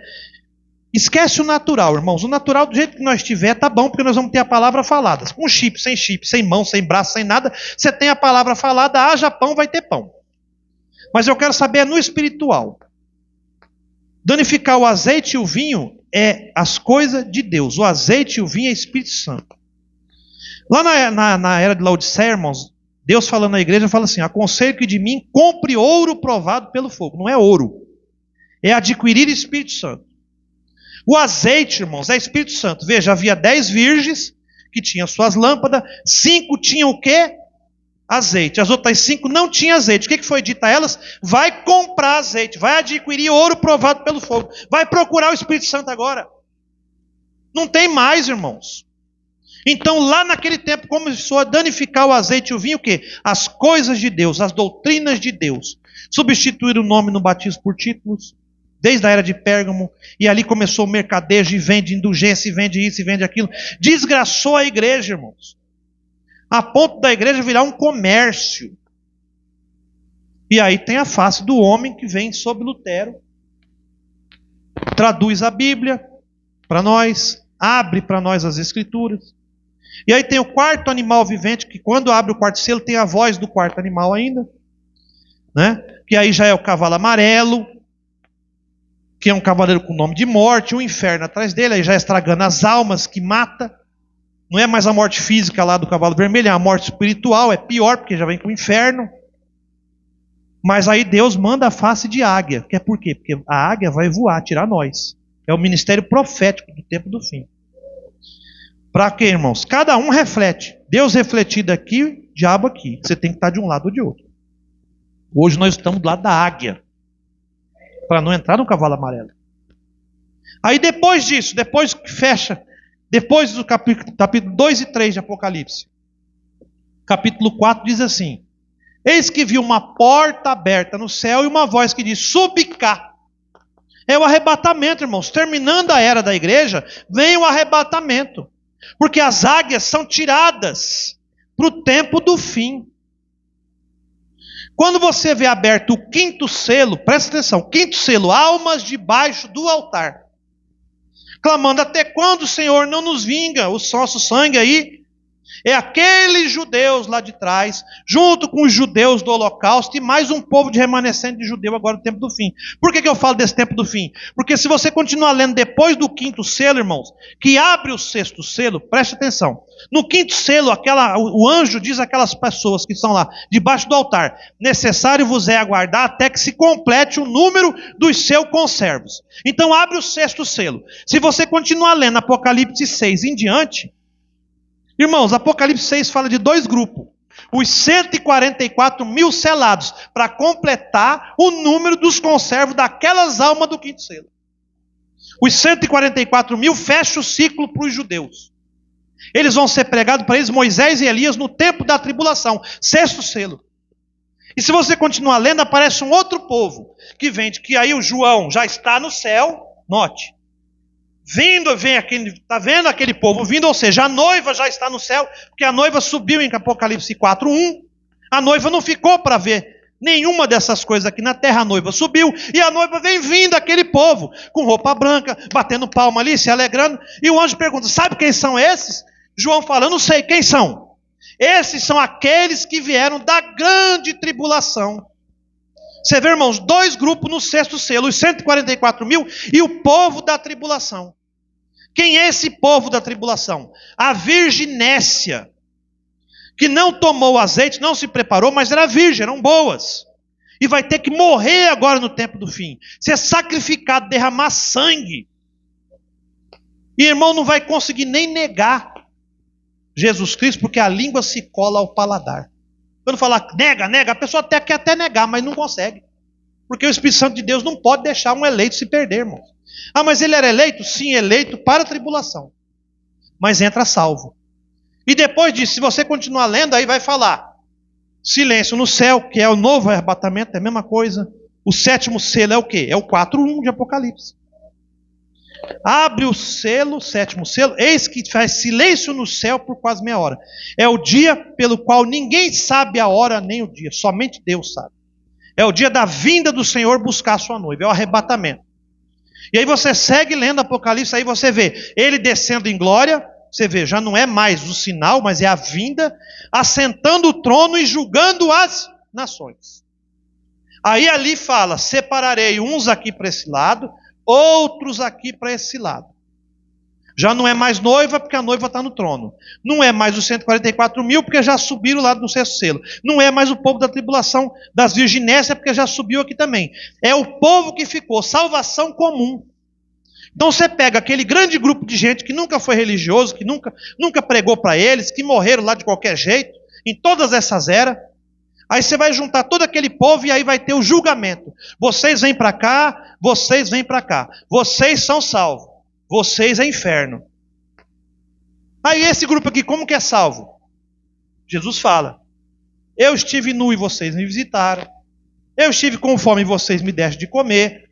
Esquece o natural, irmãos. O natural, do jeito que nós tiver, tá bom, porque nós vamos ter a palavra falada. Com chip, sem mão, sem braço, sem nada, você tem a palavra falada, haja pão, vai ter pão. Mas eu quero saber no espiritual. Danificar o azeite e o vinho é as coisas de Deus. O azeite e o vinho é Espírito Santo. Lá na era de Laodiceia, irmãos, Deus falando na igreja, fala assim, aconselho que de mim compre ouro provado pelo fogo. Não é ouro. É adquirir Espírito Santo. O azeite, irmãos, é Espírito Santo. Veja, havia 10 virgens que tinham suas lâmpadas. 5 tinham o quê? Azeite. As outras 5 não tinham azeite. O que foi dito a elas? Vai comprar azeite. Vai adquirir ouro provado pelo fogo. Vai procurar o Espírito Santo agora. Não tem mais, irmãos. Então, lá naquele tempo, começou a danificar o azeite e o vinho, o quê? As coisas de Deus, as doutrinas de Deus. Substituir o nome no batismo por títulos. Desde a era de Pérgamo, e ali começou o mercadejo, e vende indulgência, e vende isso, e vende aquilo. Desgraçou a igreja, irmãos. A ponto da igreja virar um comércio. E aí tem a face do homem que vem sob Lutero, traduz a Bíblia para nós, abre para nós as Escrituras. E aí tem o quarto animal vivente, que quando abre o quarto selo, tem a voz do quarto animal ainda, né? Que aí já é o cavalo amarelo, que é um cavaleiro com nome de morte, o inferno atrás dele, aí já estragando as almas, que mata. Não é mais a morte física lá do cavalo vermelho, é a morte espiritual, é pior, porque já vem com o inferno. Mas aí Deus manda a face de águia. Que é por quê? Porque a águia vai voar, tirar nós. É o ministério profético do tempo do fim. Para quê, irmãos? Cada um reflete. Deus refletido aqui, diabo aqui. Você tem que estar de um lado ou de outro. Hoje nós estamos do lado da águia, para não entrar no cavalo amarelo. Aí depois disso, depois que fecha, depois do capítulo 2 e 3 de Apocalipse, capítulo 4 diz assim: eis que vi uma porta aberta no céu e uma voz que diz: subi cá. É o arrebatamento, irmãos. Terminando a era da igreja, vem o arrebatamento. Porque as águias são tiradas para o tempo do fim. Quando você vê aberto o quinto selo, presta atenção, quinto selo, almas debaixo do altar, clamando: até quando o Senhor não nos vinga o nosso sangue aí? É aqueles judeus lá de trás, junto com os judeus do holocausto, e mais um povo de remanescente de judeu agora no tempo do fim. Por que eu falo desse tempo do fim? Porque se você continuar lendo depois do quinto selo, irmãos, que abre o sexto selo, preste atenção. No quinto selo, o anjo diz àquelas pessoas que estão lá, debaixo do altar: necessário vos é aguardar até que se complete o número dos seus conservos. Então abre o sexto selo. Se você continuar lendo Apocalipse 6 em diante, irmãos, Apocalipse 6 fala de dois grupos. Os 144 mil selados, para completar o número dos conservos daquelas almas do quinto selo. Os 144 mil fecha o ciclo para os judeus. Eles vão ser pregados para eles, Moisés e Elias, no tempo da tribulação. Sexto selo. E se você continuar lendo, aparece um outro povo, que vem de que aí o João já está no céu, note. Está vendo aquele povo vindo, ou seja, a noiva já está no céu, porque a noiva subiu em Apocalipse 4:1. A noiva não ficou para ver nenhuma dessas coisas aqui na terra, a noiva subiu, e a noiva vem vindo aquele povo, com roupa branca, batendo palma ali, se alegrando, e o anjo pergunta: sabe quem são esses? João fala: eu não sei quem são. Esses são aqueles que vieram da grande tribulação. Você vê, irmãos, dois grupos no sexto selo, os 144 mil e o povo da tribulação. Quem é esse povo da tribulação? A virginécia, que não tomou azeite, não se preparou, mas era virgem, eram boas. E vai ter que morrer agora no tempo do fim, ser sacrificado, derramar sangue. E irmão, não vai conseguir nem negar Jesus Cristo, porque a língua se cola ao paladar. Quando falar nega, a pessoa até quer até negar, mas não consegue. Porque o Espírito Santo de Deus não pode deixar um eleito se perder, irmão. Ah, mas ele era eleito? Sim, eleito para a tribulação. Mas entra salvo. E depois disso, se você continuar lendo, aí vai falar: silêncio no céu, que é o novo arrebatamento, é a mesma coisa. O sétimo selo é o quê? É o 4:1 de Apocalipse. Abre o selo, sétimo selo, eis que faz silêncio no céu por quase meia hora. É o dia pelo qual ninguém sabe a hora nem o dia, somente Deus sabe. É o dia da vinda do Senhor buscar a sua noiva, é o arrebatamento. E aí você segue lendo Apocalipse, aí você vê ele descendo em glória, você vê, já não é mais o sinal, mas é a vinda, assentando o trono e julgando as nações. Aí ali fala: separarei uns aqui para esse lado, outros aqui para esse lado. Já não é mais noiva, porque a noiva está no trono. Não é mais os 144 mil, porque já subiram lá no sexto selo. Não é mais o povo da tribulação das virginésias, porque já subiu aqui também. É o povo que ficou, salvação comum. Então você pega aquele grande grupo de gente que nunca foi religioso, que nunca pregou para eles, que morreram lá de qualquer jeito, em todas essas eras. Aí você vai juntar todo aquele povo e aí vai ter o julgamento. Vocês vêm para cá, vocês vêm para cá. Vocês são salvos. Vocês é inferno. Aí esse grupo aqui, como que é salvo? Jesus fala: eu estive nu e vocês me visitaram. Eu estive com fome e vocês me deram de comer.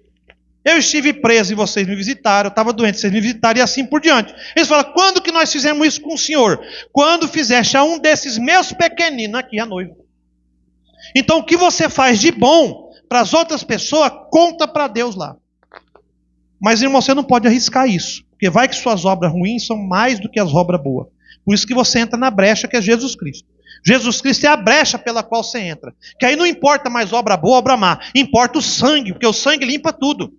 Eu estive preso e vocês me visitaram. Eu estava doente, vocês me visitaram, e assim por diante. Eles falam: quando que nós fizemos isso com o Senhor? Quando fizeste a um desses meus pequeninos, aqui a noiva. Então o que você faz de bom para as outras pessoas, conta para Deus lá. Mas, irmão, você não pode arriscar isso, porque vai que suas obras ruins são mais do que as obras boas. Por isso que você entra na brecha, que é Jesus Cristo. Jesus Cristo é a brecha pela qual você entra. Que aí não importa mais obra boa ou obra má, importa o sangue, porque o sangue limpa tudo.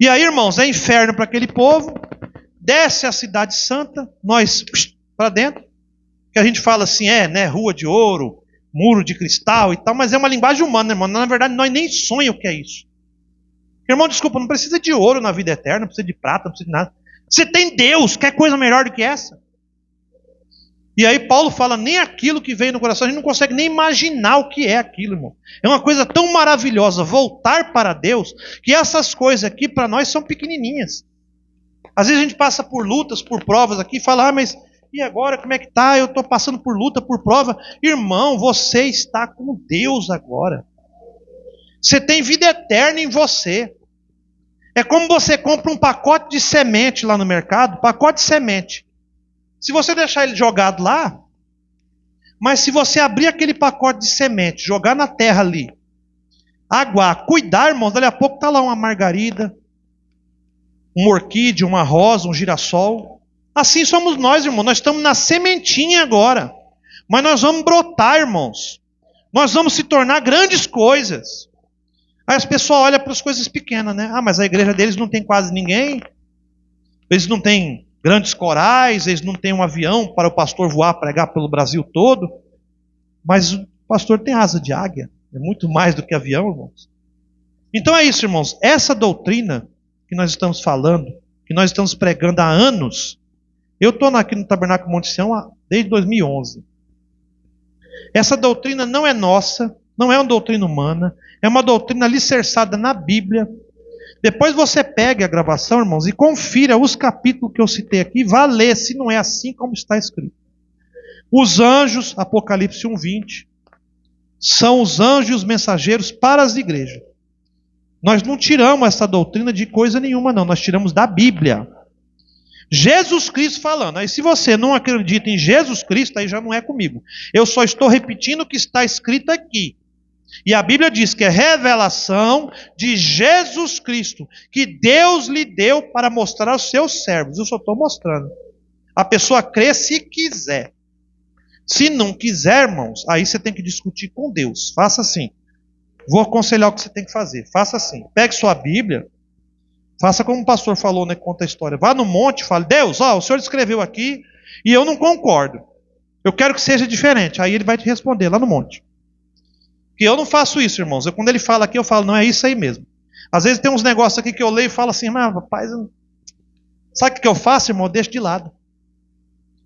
E aí, irmãos, é inferno para aquele povo. Desce a cidade santa, nós para dentro. Que a gente fala assim, né, rua de ouro, muro de cristal e tal, mas é uma linguagem humana, irmão. Na verdade, nós nem sonhamos o que é isso. Irmão, desculpa, não precisa de ouro na vida eterna, não precisa de prata, não precisa de nada. Você tem Deus, quer coisa melhor do que essa? E aí Paulo fala, nem aquilo que veio no coração, a gente não consegue nem imaginar o que é aquilo, irmão. É uma coisa tão maravilhosa voltar para Deus, que essas coisas aqui para nós são pequenininhas. Às vezes a gente passa por lutas, por provas aqui, e fala, mas e agora como é que tá? Eu estou passando por luta, por prova. Irmão, você está com Deus agora. Você tem vida eterna em você. É como você compra um pacote de semente lá no mercado, pacote de semente. Se você deixar ele jogado lá, mas se você abrir aquele pacote de semente, jogar na terra ali, aguar, cuidar, irmãos, dali a pouco está lá uma margarida, uma orquídea, uma rosa, um girassol. Assim somos nós, irmãos. Nós estamos na sementinha agora. Mas nós vamos brotar, irmãos. Nós vamos se tornar grandes coisas. Aí as pessoas olham para as coisas pequenas, né? Ah, mas a igreja deles não tem quase ninguém. Eles não têm grandes corais, eles não têm um avião para o pastor voar, pregar pelo Brasil todo. Mas o pastor tem asa de águia. É muito mais do que avião, irmãos. Então é isso, irmãos. Essa doutrina que nós estamos falando, que nós estamos pregando há anos. Eu estou aqui no Tabernáculo Monte Sião desde 2011. Essa doutrina não é nossa, não é uma doutrina humana, é uma doutrina alicerçada na Bíblia. Depois você pega a gravação, irmãos, e confira os capítulos que eu citei aqui, vá ler se não é assim como está escrito. Os anjos, Apocalipse 1:20, são os anjos e os mensageiros para as igrejas. Nós não tiramos essa doutrina de coisa nenhuma, não. Nós tiramos da Bíblia. Jesus Cristo falando. Aí se você não acredita em Jesus Cristo, aí já não é comigo. Eu só estou repetindo o que está escrito aqui. E a Bíblia diz que é revelação de Jesus Cristo, que Deus lhe deu para mostrar aos seus servos. Eu só estou mostrando. A pessoa crê se quiser. Se não quiser, irmãos, aí você tem que discutir com Deus. Faça assim. Vou aconselhar o que você tem que fazer. Faça assim. Pegue sua Bíblia. Faça como o pastor falou, né? Conta a história. Vá no monte e fale, Deus, o senhor escreveu aqui e eu não concordo. Eu quero que seja diferente. Aí ele vai te responder lá no monte. Porque eu não faço isso, irmãos. Quando ele fala aqui, eu falo, não, é isso aí mesmo. Às vezes tem uns negócios aqui que eu leio e falo assim, mas rapaz, sabe o que eu faço, irmão? Eu deixo de lado.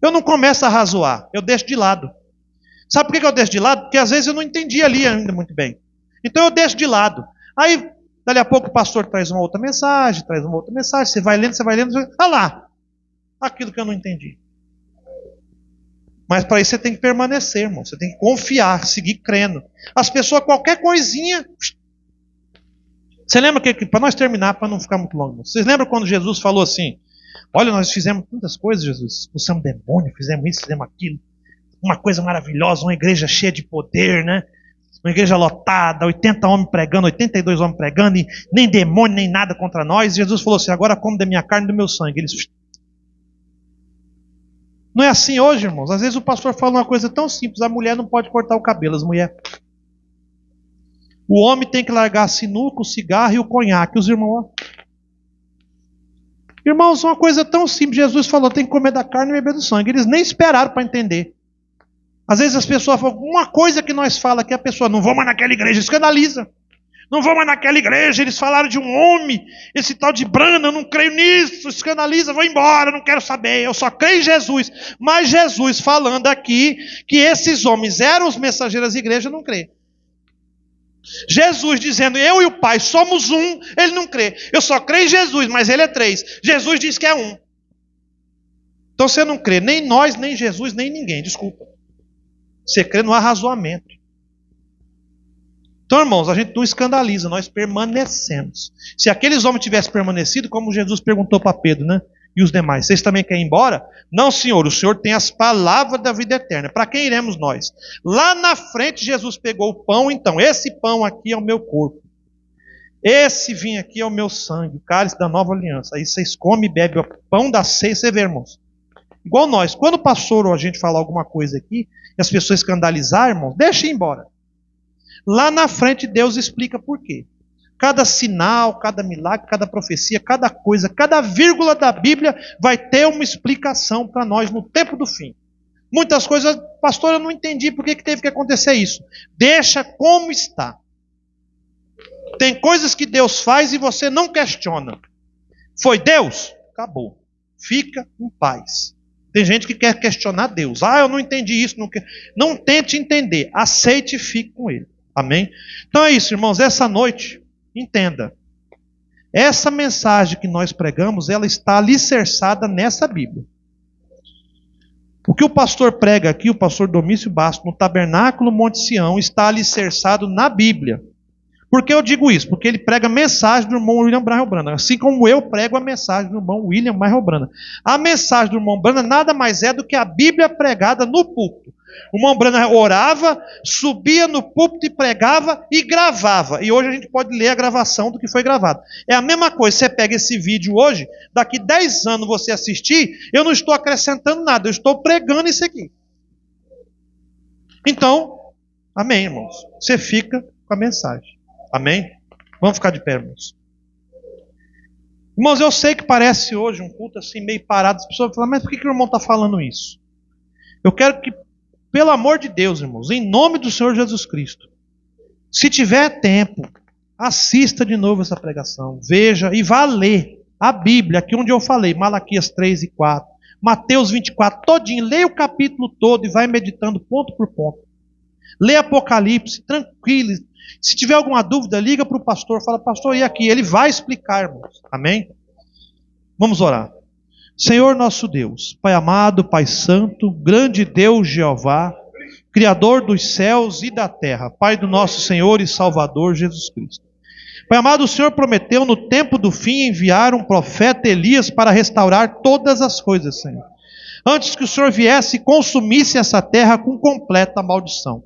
Eu não começo a razoar, eu deixo de lado. Sabe por que eu deixo de lado? Porque às vezes eu não entendi ali ainda muito bem. Então eu deixo de lado. Aí, dali a pouco o pastor traz uma outra mensagem, você vai lendo, olha lá, aquilo que eu não entendi. Mas para isso você tem que permanecer, irmão. Você tem que confiar, seguir crendo. As pessoas, qualquer coisinha... Você lembra que, para nós terminar, para não ficar muito longo, vocês lembram quando Jesus falou assim, olha, nós fizemos tantas coisas, Jesus, expulsamos demônio, fizemos isso, fizemos aquilo, uma coisa maravilhosa, uma igreja cheia de poder, né? Uma igreja lotada, 80 homens pregando, 82 homens pregando, e nem demônio, nem nada contra nós. Jesus falou assim, agora come da minha carne e do meu sangue. Eles... Não é assim hoje, irmãos. Às vezes o pastor fala uma coisa tão simples, a mulher não pode cortar o cabelo, as mulheres... O homem tem que largar a sinuca, o cigarro e o conhaque. Os irmãos... Irmãos, uma coisa tão simples, Jesus falou, tem que comer da carne e beber do sangue. Eles nem esperaram para entender. Às vezes as pessoas falam, uma coisa que nós falamos aqui, a pessoa, não vou mais naquela igreja, escandaliza. Não vou mais naquela igreja, eles falaram de um homem, esse tal de Brana, eu não creio nisso, escandaliza, vou embora, não quero saber, eu só creio em Jesus. Mas Jesus falando aqui, que esses homens eram os mensageiros da igreja, não crê. Jesus dizendo, eu e o Pai somos um, ele não crê. Eu só creio em Jesus, mas ele é três. Jesus diz que é um. Então você não crê, nem nós, nem Jesus, nem ninguém, desculpa. Você crê no arrazoamento. Então, irmãos, a gente não escandaliza, nós permanecemos. Se aqueles homens tivessem permanecido, como Jesus perguntou para Pedro, né? E os demais, vocês também querem ir embora? Não, Senhor, o Senhor tem as palavras da vida eterna. Para quem iremos nós? Lá na frente, Jesus pegou o pão, então, esse pão aqui é o meu corpo. Esse vinho aqui é o meu sangue, o cálice da nova aliança. Aí vocês comem e bebem o pão da ceia, você vê, irmãos. Igual nós, quando o pastor ou a gente falar alguma coisa aqui, e as pessoas escandalizar, irmãos, deixa ir embora. Lá na frente Deus explica por quê. Cada sinal, cada milagre, cada profecia, cada coisa, cada vírgula da Bíblia vai ter uma explicação para nós no tempo do fim. Muitas coisas, pastor, eu não entendi por que teve que acontecer isso. Deixa como está. Tem coisas que Deus faz e você não questiona. Foi Deus? Acabou. Fica em paz. Tem gente que quer questionar Deus. Eu não entendi isso. Não tente entender. Aceite e fique com Ele. Amém? Então é isso, irmãos. Essa noite, entenda. Essa mensagem que nós pregamos, ela está alicerçada nessa Bíblia. O que o pastor prega aqui, o pastor Domício Bastos, no Tabernáculo Monte Sião, está alicerçado na Bíblia. Por que eu digo isso? Porque ele prega a mensagem do irmão William Brandão, assim como eu prego a mensagem do irmão William Brandão. A mensagem do irmão Brandão nada mais é do que a Bíblia pregada no púlpito. O irmão Brandão orava, subia no púlpito e pregava e gravava. E hoje a gente pode ler a gravação do que foi gravado. É a mesma coisa, você pega esse vídeo hoje, daqui 10 anos você assistir, eu não estou acrescentando nada, eu estou pregando isso aqui. Então, amém, irmãos. Você fica com a mensagem. Amém? Vamos ficar de pé, irmãos. Irmãos, eu sei que parece hoje um culto assim meio parado. As pessoas falam, mas por que o irmão está falando isso? Eu quero que, pelo amor de Deus, irmãos, em nome do Senhor Jesus Cristo, se tiver tempo, assista de novo essa pregação. Veja e vá ler a Bíblia, aqui onde eu falei, Malaquias 3 e 4, Mateus 24, todinho. Leia o capítulo todo e vai meditando ponto por ponto. Lê Apocalipse, tranquilo. Se tiver alguma dúvida, liga para o pastor, fala, pastor, e aqui? Ele vai explicar, irmãos. Amém? Vamos orar. Senhor nosso Deus, Pai amado, Pai santo, grande Deus Jeová, Criador dos céus e da terra, Pai do nosso Senhor e Salvador Jesus Cristo. Pai amado, o Senhor prometeu no tempo do fim enviar um profeta Elias para restaurar todas as coisas, Senhor. Antes que o Senhor viesse e consumisse essa terra com completa maldição.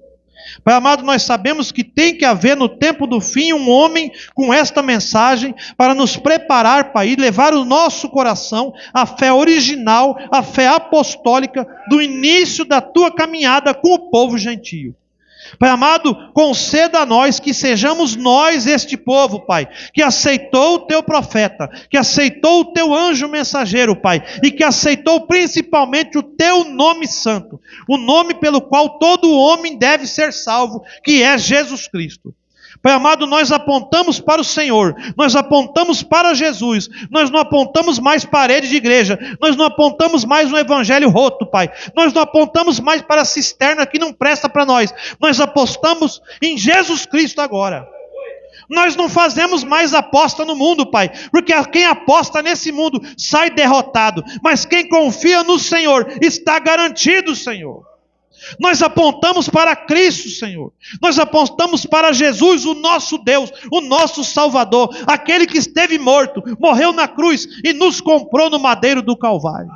Pai amado, nós sabemos que tem que haver no tempo do fim um homem com esta mensagem para nos preparar, Pai, e levar o nosso coração à fé original, à fé apostólica do início da tua caminhada com o povo gentio. Pai amado, conceda a nós que sejamos nós este povo, Pai, que aceitou o teu profeta, que aceitou o teu anjo mensageiro, Pai, e que aceitou principalmente o teu nome santo, o nome pelo qual todo homem deve ser salvo, que é Jesus Cristo. Pai amado, nós apontamos para o Senhor, nós apontamos para Jesus, nós não apontamos mais parede de igreja, nós não apontamos mais um evangelho roto, Pai, nós não apontamos mais para a cisterna que não presta para nós apostamos em Jesus Cristo agora. Nós não fazemos mais aposta no mundo, Pai, porque quem aposta nesse mundo sai derrotado, mas quem confia no Senhor está garantido, Senhor. Nós apontamos para Cristo, Senhor. Nós apontamos para Jesus, o nosso Deus, o nosso Salvador, aquele que esteve morto, morreu na cruz e nos comprou no madeiro do Calvário.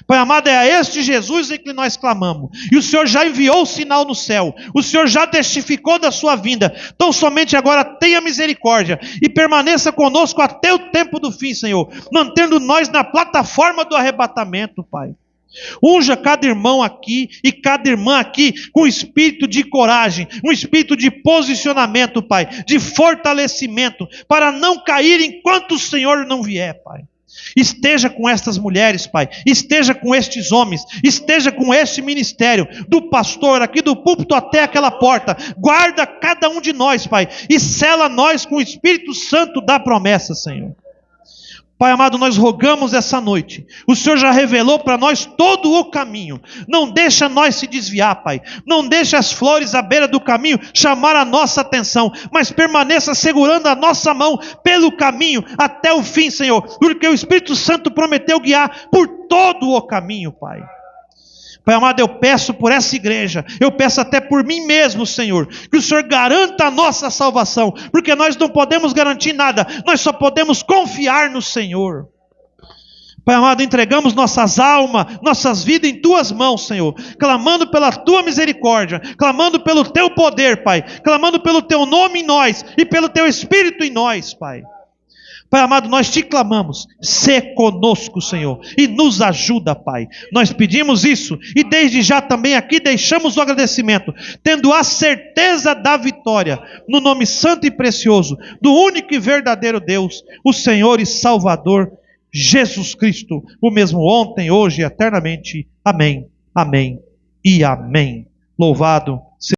Pai amado, é a este Jesus em que nós clamamos. E o Senhor já enviou o sinal no céu. O Senhor já testificou da sua vinda. Então somente agora tenha misericórdia e permaneça conosco até o tempo do fim, Senhor, mantendo nós na plataforma do arrebatamento, Pai. Unja cada irmão aqui e cada irmã aqui com espírito de coragem, um espírito de posicionamento, Pai, de fortalecimento, para não cair enquanto o Senhor não vier, Pai. Esteja com estas mulheres, Pai, esteja com estes homens, esteja com este ministério, do pastor aqui do púlpito até aquela porta, guarda cada um de nós, Pai, e sela nós com o Espírito Santo da promessa, Senhor. Pai amado, nós rogamos essa noite, o Senhor já revelou para nós todo o caminho, não deixa nós se desviar, Pai, não deixa as flores à beira do caminho chamar a nossa atenção, mas permaneça segurando a nossa mão pelo caminho até o fim, Senhor, porque o Espírito Santo prometeu guiar por todo o caminho, Pai. Pai amado, eu peço por essa igreja, eu peço até por mim mesmo, Senhor, que o Senhor garanta a nossa salvação, porque nós não podemos garantir nada, nós só podemos confiar no Senhor. Pai amado, entregamos nossas almas, nossas vidas em Tuas mãos, Senhor, clamando pela Tua misericórdia, clamando pelo Teu poder, Pai, clamando pelo Teu nome em nós e pelo Teu Espírito em nós, Pai. Pai amado, nós te clamamos, sê conosco, Senhor, e nos ajuda, Pai. Nós pedimos isso e desde já também aqui deixamos o agradecimento, tendo a certeza da vitória, no nome santo e precioso do único e verdadeiro Deus, o Senhor e Salvador Jesus Cristo, o mesmo ontem, hoje e eternamente. Amém, amém e amém. Louvado